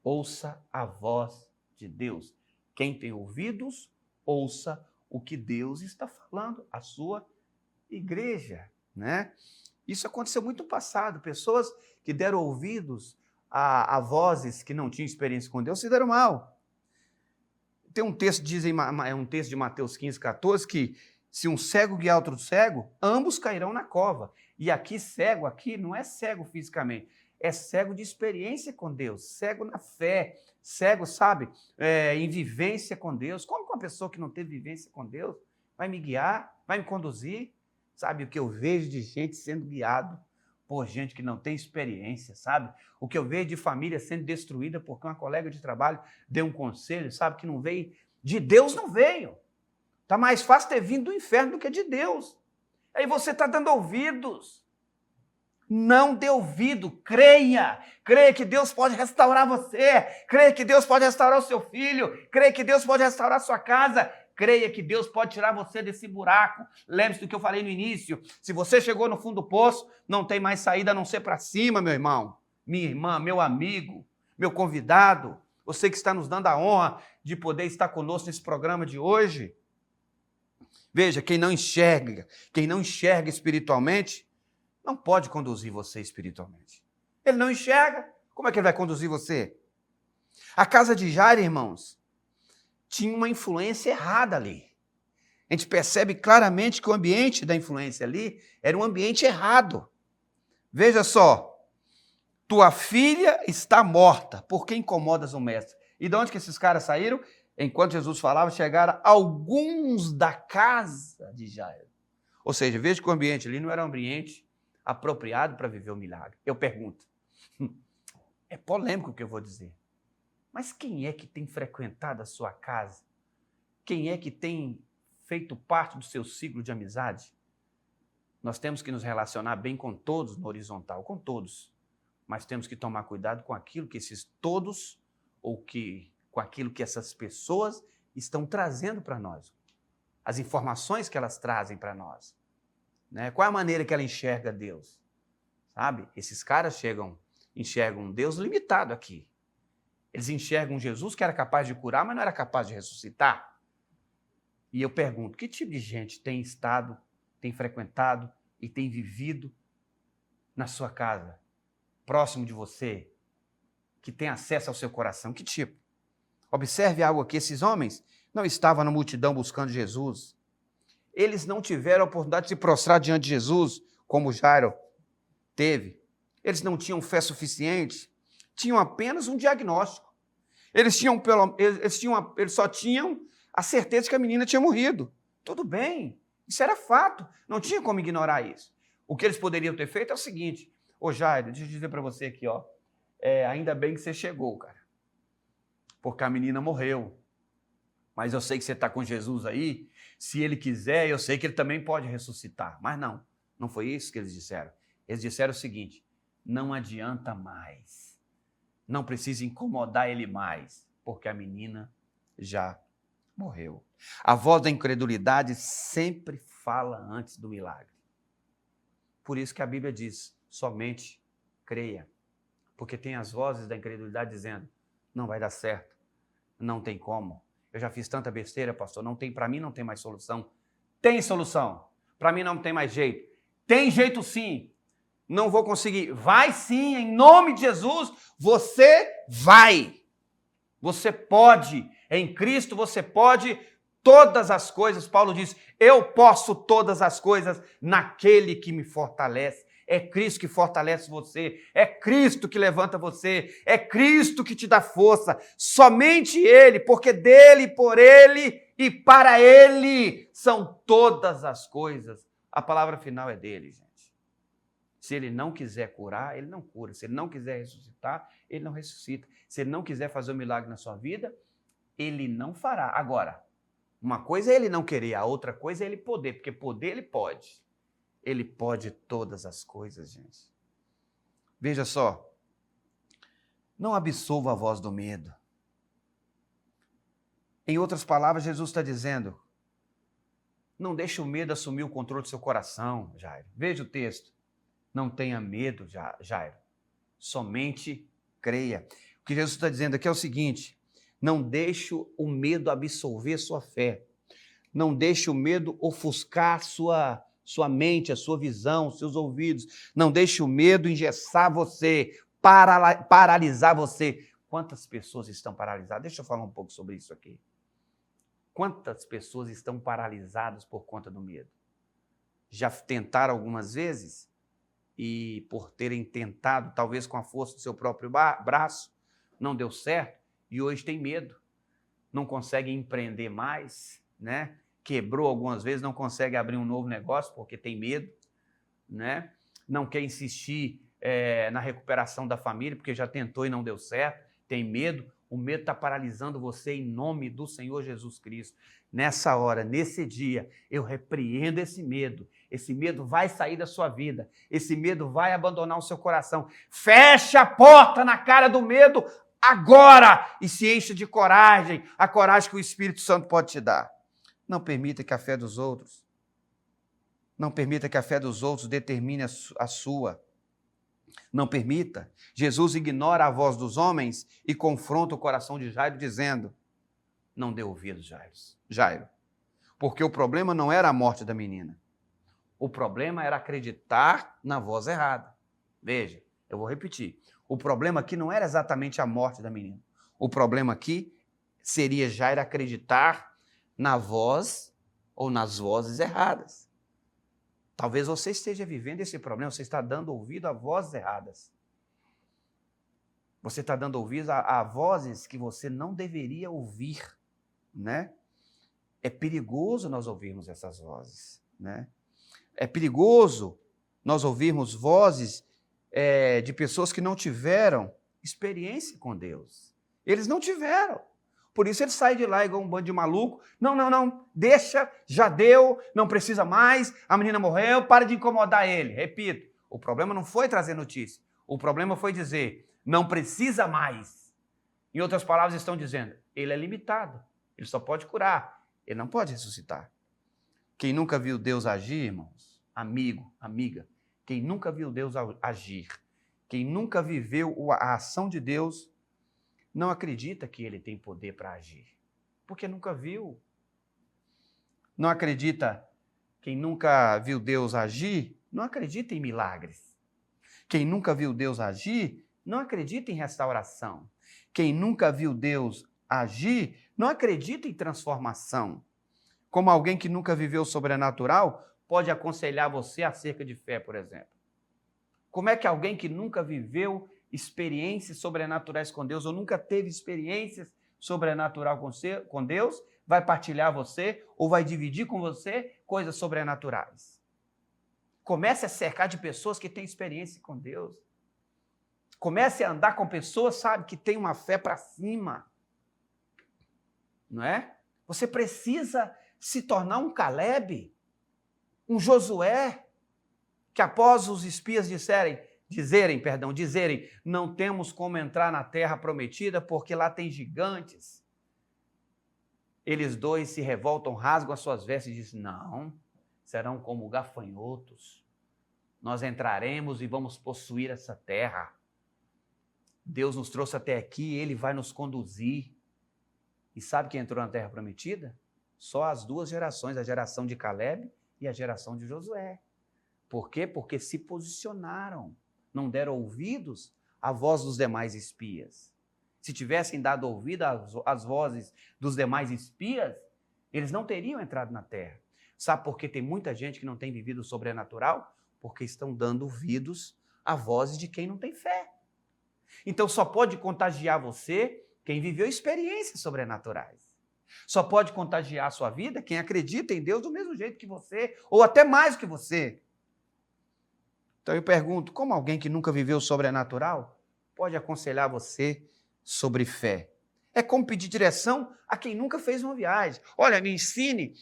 ouça a voz de Deus. Quem tem ouvidos, ouça o que Deus está falando, a sua igreja, né? Isso aconteceu muito no passado, pessoas que deram ouvidos a vozes que não tinham experiência com Deus se deram mal. Tem um texto, é um texto de Mateus 15, 14, que se um cego guiar outro cego, ambos cairão na cova. E aqui, cego, aqui não é cego fisicamente, é cego de experiência com Deus, cego na fé, cego, sabe, em vivência com Deus. Como que uma pessoa que não teve vivência com Deus vai me guiar, vai me conduzir? Sabe, o que eu vejo de gente sendo guiado por gente que não tem experiência, sabe? O que eu vejo de família sendo destruída porque uma colega de trabalho deu um conselho, sabe, que não veio, de Deus não veio. Está mais fácil ter vindo do inferno do que de Deus. Aí você está dando ouvidos. Não dê ouvido, creia que Deus pode restaurar você, creia que Deus pode restaurar o seu filho, creia que Deus pode restaurar a sua casa, creia que Deus pode tirar você desse buraco. Lembre-se do que eu falei no início, se você chegou no fundo do poço, não tem mais saída a não ser para cima, meu irmão, minha irmã, meu amigo, meu convidado, você que está nos dando a honra de poder estar conosco nesse programa de hoje. Veja, quem não enxerga espiritualmente, não pode conduzir você espiritualmente. Ele não enxerga, como é que ele vai conduzir você? A casa de Jairo, irmãos, tinha uma influência errada ali. A gente percebe claramente que o ambiente da influência ali era um ambiente errado. Veja só, tua filha está morta, por que incomodas o mestre? E de onde que esses caras saíram? Enquanto Jesus falava, chegaram alguns da casa de Jairo. Ou seja, veja que o ambiente ali não era um ambiente apropriado para viver o milagre. Eu pergunto, é polêmico o que eu vou dizer, mas quem é que tem frequentado a sua casa? Quem é que tem feito parte do seu ciclo de amizade? Nós temos que nos relacionar bem com todos no horizontal, com todos, mas temos que tomar cuidado com aquilo que esses todos, ou com aquilo que essas pessoas estão trazendo para nós, as informações que elas trazem para nós. Né? Qual é a maneira que ela enxerga Deus? Sabe? Esses caras enxergam um Deus limitado aqui. Eles enxergam Jesus que era capaz de curar, mas não era capaz de ressuscitar. E eu pergunto, que tipo de gente tem estado, tem frequentado e tem vivido na sua casa, próximo de você, que tem acesso ao seu coração? Que tipo? Observe algo aqui, esses homens não estavam na multidão buscando Jesus. Eles não tiveram a oportunidade de se prostrar diante de Jesus, como Jairo teve. Eles não tinham fé suficiente, tinham apenas um diagnóstico. Eles só tinham a certeza de que a menina tinha morrido. Tudo bem, isso era fato, não tinha como ignorar isso. O que eles poderiam ter feito é o seguinte: ô Jairo, deixa eu dizer para você aqui, ó, ainda bem que você chegou, cara, porque a menina morreu. Mas eu sei que você está com Jesus aí, se ele quiser, eu sei que ele também pode ressuscitar. Mas não foi isso que eles disseram. Eles disseram o seguinte: não adianta mais, não precisa incomodar ele mais, porque a menina já morreu. A voz da incredulidade sempre fala antes do milagre. Por isso que a Bíblia diz, somente creia, porque tem as vozes da incredulidade dizendo, não vai dar certo, não tem como. Eu já fiz tanta besteira, pastor, para mim não tem mais solução. Tem solução. Para mim não tem mais jeito. Tem jeito sim. Não vou conseguir. Vai sim, em nome de Jesus, você vai. Você pode. Em Cristo você pode todas as coisas. Paulo diz, eu posso todas as coisas naquele que me fortalece. É Cristo que fortalece você. É Cristo que levanta você. É Cristo que te dá força. Somente Ele, porque dele, por Ele e para Ele são todas as coisas. A palavra final é dele, gente. Se Ele não quiser curar, Ele não cura. Se Ele não quiser ressuscitar, Ele não ressuscita. Se Ele não quiser fazer um milagre na sua vida, Ele não fará. Agora, uma coisa é Ele não querer, a outra coisa é Ele poder, porque poder Ele pode. Ele pode todas as coisas, gente. Veja só, não absolva a voz do medo. Em outras palavras, Jesus está dizendo, não deixe o medo assumir o controle do seu coração, Jairo. Veja o texto. Não tenha medo, Jairo. Somente creia. O que Jesus está dizendo aqui é o seguinte, não deixe o medo absolver sua fé. Não deixe o medo ofuscar sua mente, a sua visão, seus ouvidos. Não deixe o medo engessar você, paralisar você. Quantas pessoas estão paralisadas? Deixa eu falar um pouco sobre isso aqui. Quantas pessoas estão paralisadas por conta do medo? Já tentaram algumas vezes? E por terem tentado, talvez com a força do seu próprio braço, não deu certo e hoje tem medo. Não consegue empreender mais, né? Quebrou algumas vezes, não consegue abrir um novo negócio porque tem medo, né? Não quer insistir na recuperação da família porque já tentou e não deu certo, tem medo. O medo está paralisando você em nome do Senhor Jesus Cristo. Nessa hora, nesse dia, eu repreendo esse medo. Esse medo vai sair da sua vida. Esse medo vai abandonar o seu coração. Feche a porta na cara do medo agora e se encha de coragem, a coragem que o Espírito Santo pode te dar. Não permita que a fé dos outros, determine a sua. Não permita. Jesus ignora a voz dos homens e confronta o coração de Jairo dizendo, não dê ouvidos, Jairo, porque o problema não era a morte da menina. O problema era acreditar na voz errada. Veja, eu vou repetir. O problema aqui não era exatamente a morte da menina. O problema aqui seria Jairo acreditar na voz ou nas vozes erradas. Talvez você esteja vivendo esse problema, você está dando ouvido a vozes erradas. Você está dando ouvido a vozes que você não deveria ouvir, né? É perigoso nós ouvirmos essas vozes, né? É perigoso nós ouvirmos vozes de pessoas que não tiveram experiência com Deus. Eles não tiveram. Por isso ele sai de lá igual um bando de maluco. Não, deixa, já deu, não precisa mais, a menina morreu, para de incomodar ele. Repito, o problema não foi trazer notícia. O problema foi dizer, não precisa mais. Em outras palavras, estão dizendo, ele é limitado, ele só pode curar, ele não pode ressuscitar. Quem nunca viu Deus agir, irmãos, amigo, amiga, quem nunca viu Deus agir, quem nunca viveu a ação de Deus, não acredita que ele tem poder para agir, porque nunca viu. Não acredita, quem nunca viu Deus agir, não acredita em milagres. Quem nunca viu Deus agir, não acredita em restauração. Quem nunca viu Deus agir, não acredita em transformação. Como alguém que nunca viveu o sobrenatural pode aconselhar você acerca de fé, por exemplo. Como é que alguém que nunca viveu experiências sobrenaturais com Deus ou nunca teve experiências sobrenaturais com Deus, vai partilhar você ou vai dividir com você coisas sobrenaturais? Comece a cercar de pessoas que têm experiência com Deus. Comece a andar com pessoas, sabe, que têm uma fé para cima. Não é? Você precisa se tornar um Caleb, um Josué, que após os espias dizerem, não temos como entrar na terra prometida porque lá tem gigantes. Eles dois se revoltam, rasgam as suas vestes e dizem, não, serão como gafanhotos. Nós entraremos e vamos possuir essa terra. Deus nos trouxe até aqui, Ele vai nos conduzir. E sabe quem entrou na terra prometida? Só as duas gerações, a geração de Caleb e a geração de Josué. Por quê? Porque se posicionaram. Não deram ouvidos à voz dos demais espias. Se tivessem dado ouvido às vozes dos demais espias, eles não teriam entrado na terra. Sabe por que tem muita gente que não tem vivido o sobrenatural? Porque estão dando ouvidos a vozes de quem não tem fé. Então só pode contagiar você quem viveu experiências sobrenaturais. Só pode contagiar a sua vida quem acredita em Deus do mesmo jeito que você, ou até mais que você. Então eu pergunto, como alguém que nunca viveu o sobrenatural pode aconselhar você sobre fé? É como pedir direção a quem nunca fez uma viagem. Olha, me ensine,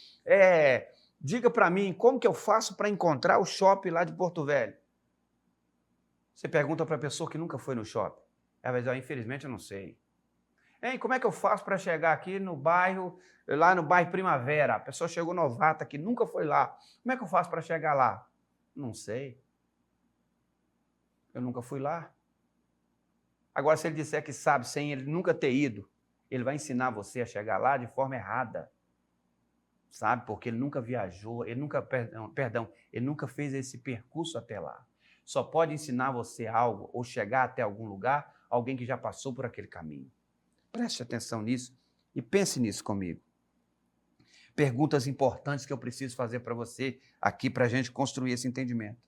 diga para mim como que eu faço para encontrar o shopping lá de Porto Velho. Você pergunta para a pessoa que nunca foi no shopping. Ela vai dizer, infelizmente eu não sei. Hein, como é que eu faço para chegar aqui no bairro, lá no bairro Primavera? A pessoa chegou novata que nunca foi lá. Como é que eu faço para chegar lá? Não sei. Eu nunca fui lá. Agora, se ele disser que sabe, sem ele nunca ter ido, ele vai ensinar você a chegar lá de forma errada. Sabe? Porque ele nunca viajou, ele nunca fez esse percurso até lá. Só pode ensinar você algo ou chegar até algum lugar alguém que já passou por aquele caminho. Preste atenção nisso e pense nisso comigo. Perguntas importantes que eu preciso fazer para você aqui para a gente construir esse entendimento.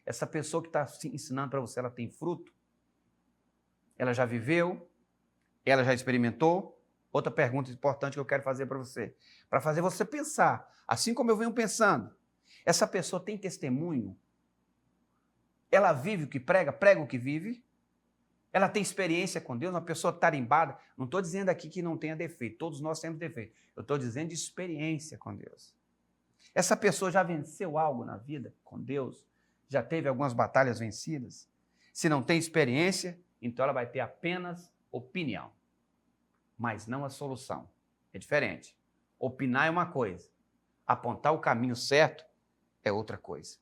Essa pessoa que está ensinando para você, ela tem fruto? Ela já viveu? Ela já experimentou? Outra pergunta importante que eu quero fazer para fazer você pensar, assim como eu venho pensando. Essa pessoa tem testemunho? Ela vive o que prega, prega o que vive? Ela tem experiência com Deus, uma pessoa tarimbada. Não estou dizendo aqui que não tenha defeito, todos nós temos defeito. Eu estou dizendo de experiência com Deus. Essa pessoa já venceu algo na vida com Deus? Já teve algumas batalhas vencidas? Se não tem experiência, então ela vai ter apenas opinião, mas não a solução. É diferente. Opinar é uma coisa, apontar o caminho certo é outra coisa.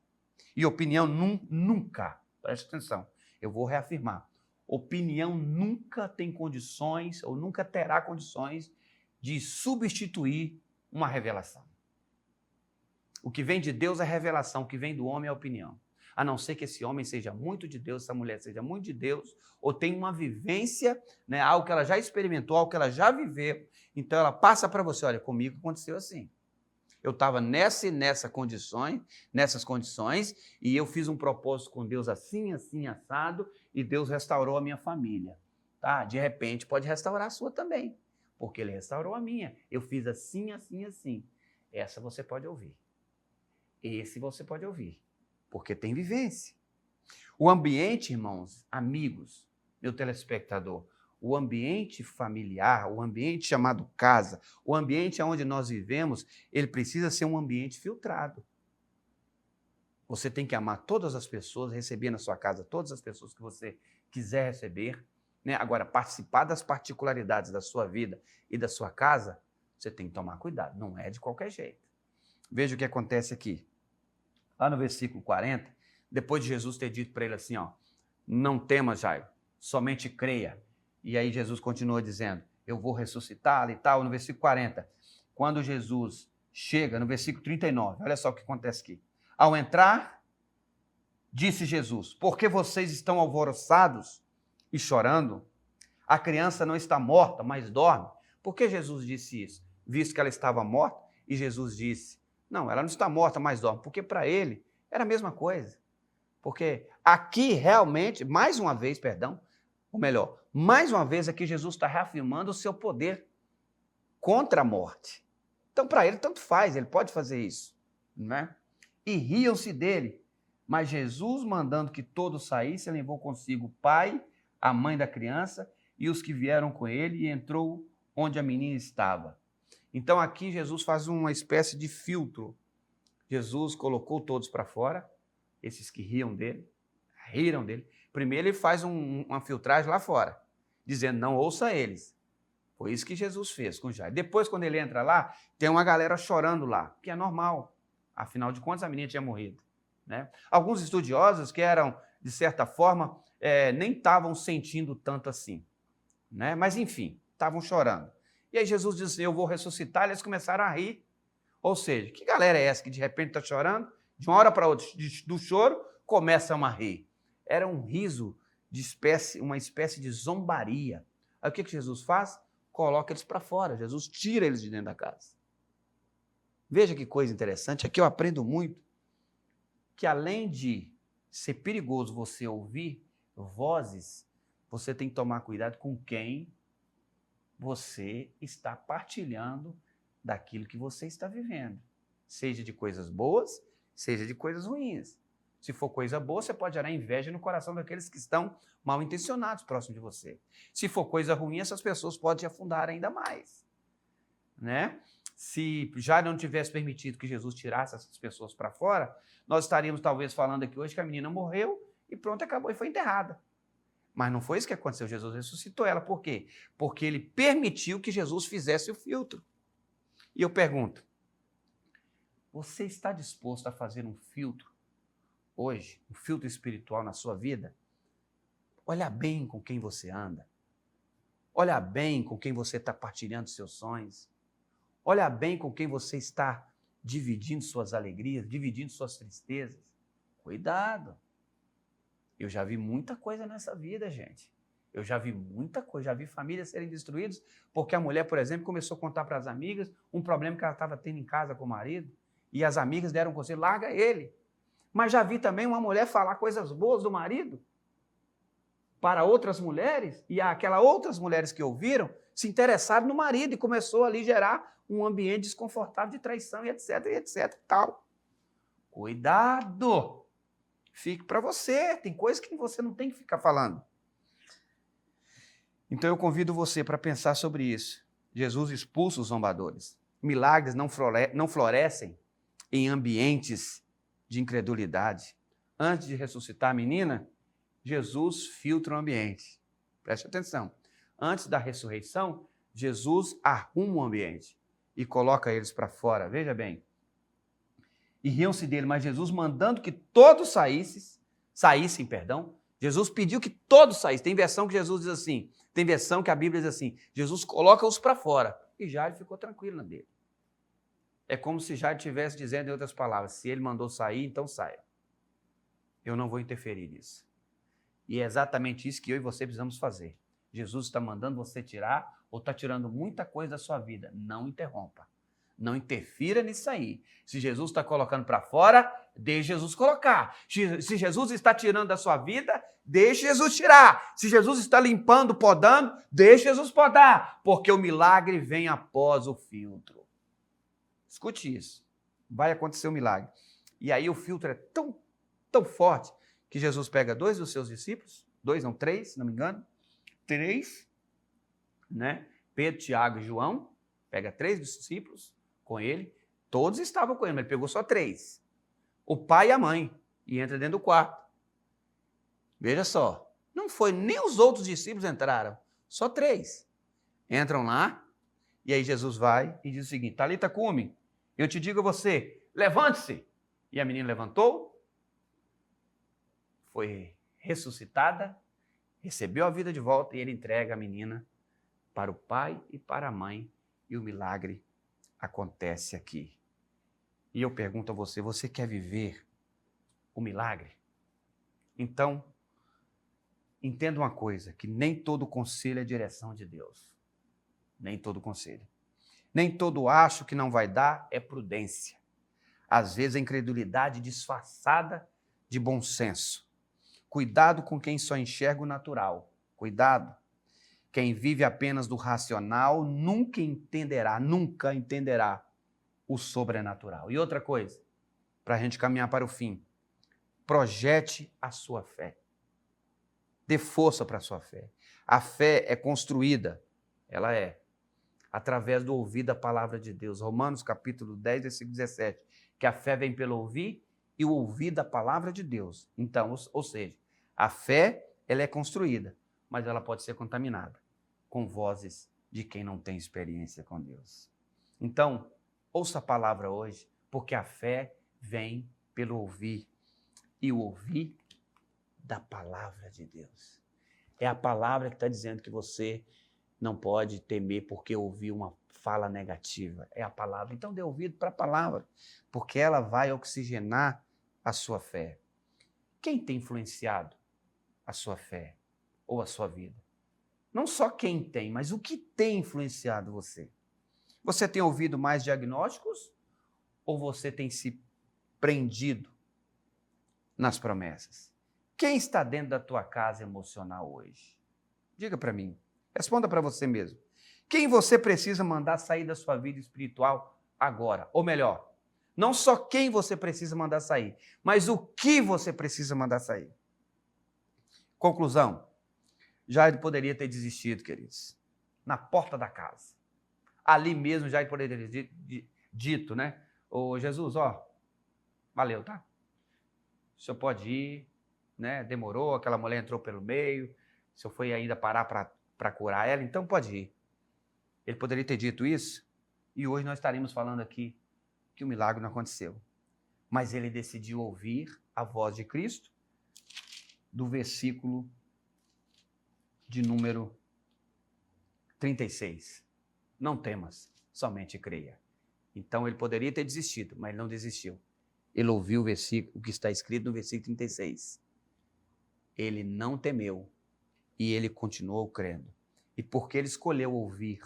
E opinião nunca, preste atenção, eu vou reafirmar, opinião nunca tem condições ou nunca terá condições de substituir uma revelação. O que vem de Deus é revelação, o que vem do homem é opinião. A não ser que esse homem seja muito de Deus, essa mulher seja muito de Deus, ou tenha uma vivência, né, algo que ela já experimentou, algo que ela já viveu. Então ela passa para você, olha, comigo aconteceu assim. Eu estava nessas condições, e eu fiz um propósito com Deus assim, assim, assado, e Deus restaurou a minha família. Tá? De repente pode restaurar a sua também, porque Ele restaurou a minha. Eu fiz assim, assim, assim. Essa você pode ouvir. Esse você pode ouvir. Porque tem vivência. O ambiente, irmãos, amigos, meu telespectador, o ambiente familiar, o ambiente chamado casa, o ambiente onde nós vivemos, ele precisa ser um ambiente filtrado. Você tem que amar todas as pessoas, receber na sua casa todas as pessoas que você quiser receber, né? Agora, participar das particularidades da sua vida e da sua casa, você tem que tomar cuidado, não é de qualquer jeito. Veja o que acontece aqui. Lá no versículo 40, depois de Jesus ter dito para ele assim, ó, não temas, Jairo, somente creia. E aí Jesus continua dizendo, eu vou ressuscitá-lo e tal. No versículo 40, quando Jesus chega, no versículo 39, olha só o que acontece aqui. Ao entrar, disse Jesus, por que vocês estão alvoroçados e chorando? A criança não está morta, mas dorme. Por que Jesus disse isso? Visto que ela estava morta, e Jesus disse, não, ela não está morta, mas dorme, porque para ele era a mesma coisa. Porque aqui realmente, mais uma vez aqui Jesus está reafirmando o seu poder contra a morte. Então para ele tanto faz, ele pode fazer isso, né? E riam-se dele, mas Jesus, mandando que todos saíssem, levou consigo o pai, a mãe da criança e os que vieram com ele e entrou onde a menina estava. Então aqui Jesus faz uma espécie de filtro. Jesus colocou todos para fora, esses que riram dele. Primeiro ele faz uma filtragem lá fora, dizendo não ouça eles. Foi isso que Jesus fez com Jairo. Depois, quando ele entra lá, tem uma galera chorando lá, que é normal. Afinal de contas, a menina tinha morrido, né? Alguns estudiosos que eram, de certa forma, nem estavam sentindo tanto assim, né? Mas enfim, estavam chorando. E aí Jesus disse, eu vou ressuscitar, e eles começaram a rir. Ou seja, que galera é essa que de repente está chorando? De uma hora para outra, do choro, começam a rir. Era um riso uma espécie de zombaria. Aí o que Jesus faz? Coloca eles para fora. Jesus tira eles de dentro da casa. Veja que coisa interessante. Aqui eu aprendo muito. que além de ser perigoso você ouvir vozes, você tem que tomar cuidado com quem você está partilhando daquilo que você está vivendo. Seja de coisas boas, seja de coisas ruins. Se for coisa boa, você pode gerar inveja no coração daqueles que estão mal intencionados próximo de você. Se for coisa ruim, essas pessoas podem te afundar ainda mais, né? Se já não tivesse permitido que Jesus tirasse essas pessoas para fora, nós estaríamos talvez falando aqui hoje que a menina morreu e pronto, acabou e foi enterrada. Mas não foi isso que aconteceu. Jesus ressuscitou ela. Por quê? Porque ele permitiu que Jesus fizesse o filtro. E eu pergunto, você está disposto a fazer um filtro hoje, um filtro espiritual na sua vida? Olha bem com quem você anda. Olha bem com quem você está partilhando seus sonhos. Olha bem com quem você está dividindo suas alegrias, dividindo suas tristezas. Cuidado. Eu já vi muita coisa nessa vida, gente. Eu já vi muita coisa, já vi famílias serem destruídas porque a mulher, por exemplo, começou a contar para as amigas um problema que ela estava tendo em casa com o marido e as amigas deram um conselho, larga ele. Mas já vi também uma mulher falar coisas boas do marido para outras mulheres e aquelas outras mulheres que ouviram se interessaram no marido e começou ali a gerar um ambiente desconfortável de traição e etc, tal. Cuidado! Fique para você, tem coisas que você não tem que ficar falando. Então eu convido você para pensar sobre isso. Jesus expulsa os zombadores. Milagres não florescem em ambientes de incredulidade. Antes de ressuscitar a menina, Jesus filtra o ambiente. Preste atenção. Antes da ressurreição, Jesus arruma o ambiente e coloca eles para fora. Veja bem. E riam-se dele, mas Jesus mandando que todos saíssem. Jesus pediu que todos saíssem. Tem versão que Jesus diz assim, tem versão que a Bíblia diz assim, Jesus coloca-os para fora. E Jairo ficou tranquilo na dele. É como se Jairo estivesse dizendo em outras palavras, se ele mandou sair, então saia. Eu não vou interferir nisso. E é exatamente isso que eu e você precisamos fazer. Jesus está mandando você tirar ou está tirando muita coisa da sua vida. Não interrompa. Não interfira nisso aí. Se Jesus está colocando para fora, deixe Jesus colocar. Se Jesus está tirando da sua vida, deixe Jesus tirar. Se Jesus está limpando, podando, deixe Jesus podar. Porque o milagre vem após o filtro. Escute isso. Vai acontecer um milagre. E aí o filtro é tão forte que Jesus pega 2 dos seus discípulos, 2 não, 3, se não me engano, 3, né? Pedro, Tiago e João, pega 3 dos discípulos com ele, todos estavam com ele, mas ele pegou só 3. O pai e a mãe, e entra dentro do quarto. Veja só, não foi nem os outros discípulos entraram, só 3. Entram lá, e aí Jesus vai e diz o seguinte, Talita cumi, eu te digo a você, levante-se. E a menina levantou, foi ressuscitada, recebeu a vida de volta e ele entrega a menina para o pai e para a mãe, e o milagre acontece aqui. E eu pergunto a você, você quer viver o milagre? Então, entenda uma coisa, que nem todo conselho é direção de Deus. Nem todo conselho. Nem todo acho que não vai dar é prudência. Às vezes a incredulidade disfarçada de bom senso. Cuidado com quem só enxerga o natural. Cuidado. Quem vive apenas do racional nunca entenderá o sobrenatural. E outra coisa, para a gente caminhar para o fim, projete a sua fé. Dê força para a sua fé. A fé é construída, ela é, através do ouvir da palavra de Deus. Romanos capítulo 10, versículo 17, que a fé vem pelo ouvir e o ouvir da palavra de Deus. Então, ou seja, a fé, ela é construída, mas ela pode ser contaminada com vozes de quem não tem experiência com Deus. Então, ouça a palavra hoje, porque a fé vem pelo ouvir e o ouvir da palavra de Deus. É a palavra que está dizendo que você não pode temer porque ouviu uma fala negativa. É a palavra. Então dê ouvido para a palavra, porque ela vai oxigenar a sua fé. Quem tem influenciado a sua fé ou a sua vida? Não só quem tem, mas o que tem influenciado você. Você tem ouvido mais diagnósticos ou você tem se prendido nas promessas. Quem está dentro da tua casa emocional hoje? Diga para mim. Responda para você mesmo. Quem você precisa mandar sair da sua vida espiritual agora? Ou melhor, não só quem você precisa mandar sair, mas o que você precisa mandar sair. Conclusão. Jairo poderia ter desistido, queridos, na porta da casa. Ali mesmo Jairo poderia ter dito, né? Ô Jesus, ó, valeu, tá? O senhor pode ir, né? Demorou, aquela mulher entrou pelo meio, o senhor foi ainda parar para curar ela, então pode ir. Ele poderia ter dito isso e hoje nós estaríamos falando aqui que o milagre não aconteceu. Mas ele decidiu ouvir a voz de Cristo do versículo de número 36. Não temas, somente creia. Então ele poderia ter desistido, mas ele não desistiu. Ele ouviu o versículo, o que está escrito no versículo 36. Ele não temeu e ele continuou crendo. E porque ele escolheu ouvir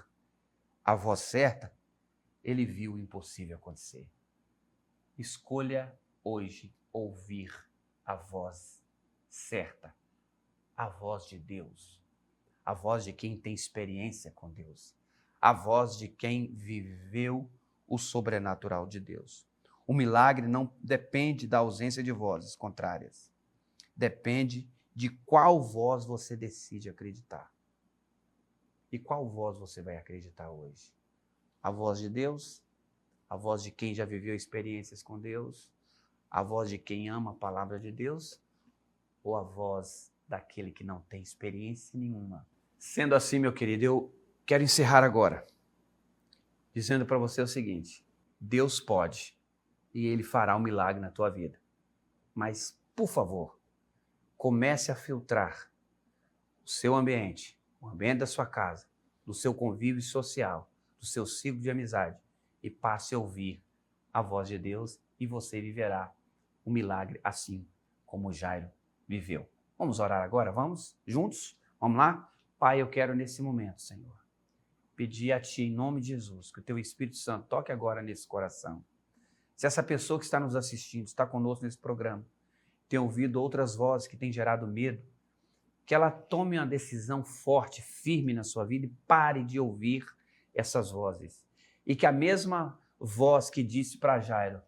a voz certa, ele viu o impossível acontecer. Escolha hoje ouvir a voz certa, a voz de Deus, a voz de quem tem experiência com Deus, a voz de quem viveu o sobrenatural de Deus. O milagre não depende da ausência de vozes contrárias, depende de qual voz você decide acreditar. E qual voz você vai acreditar hoje? A voz de Deus? A voz de quem já viveu experiências com Deus? A voz de quem ama a palavra de Deus? Ou a voz daquele que não tem experiência nenhuma? Sendo assim, meu querido, eu quero encerrar agora, dizendo para você o seguinte: Deus pode e Ele fará um milagre na tua vida. Mas, por favor, comece a filtrar o seu ambiente, o ambiente da sua casa, do seu convívio social, do seu ciclo de amizade e passe a ouvir a voz de Deus e você viverá o milagre assim como Jairo viveu. Vamos orar agora? Vamos? Juntos? Vamos lá? Pai, eu quero nesse momento, Senhor, pedir a Ti, em nome de Jesus, que o Teu Espírito Santo toque agora nesse coração. Se essa pessoa que está nos assistindo, está conosco nesse programa, tem ouvido outras vozes que têm gerado medo, que ela tome uma decisão forte, firme na sua vida e pare de ouvir essas vozes. E que a mesma voz que disse para Jairo,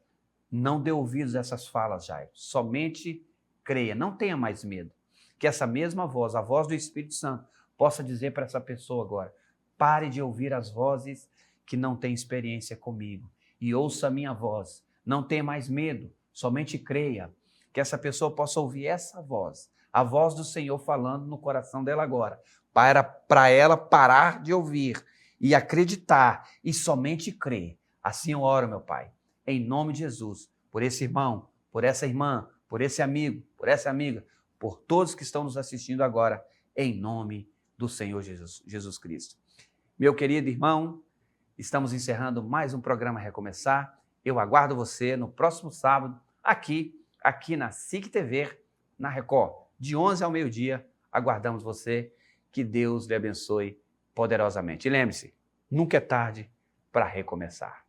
não dê ouvidos a essas falas, Jairo, somente creia, não tenha mais medo. Que essa mesma voz, a voz do Espírito Santo, possa dizer para essa pessoa agora, pare de ouvir as vozes que não têm experiência comigo e ouça a minha voz. Não tenha mais medo, somente creia. Que essa pessoa possa ouvir essa voz, a voz do Senhor falando no coração dela agora, para ela parar de ouvir e acreditar e somente crer. Assim eu oro, meu Pai, em nome de Jesus, por esse irmão, por essa irmã, por esse amigo, por essa amiga, por todos que estão nos assistindo agora, em nome do Senhor Jesus Cristo. Meu querido irmão, estamos encerrando mais um programa Recomeçar. Eu aguardo você no próximo sábado, aqui na SIC TV, na Record, de 11 ao meio-dia. Aguardamos você. Que Deus lhe abençoe poderosamente. E lembre-se, nunca é tarde para recomeçar.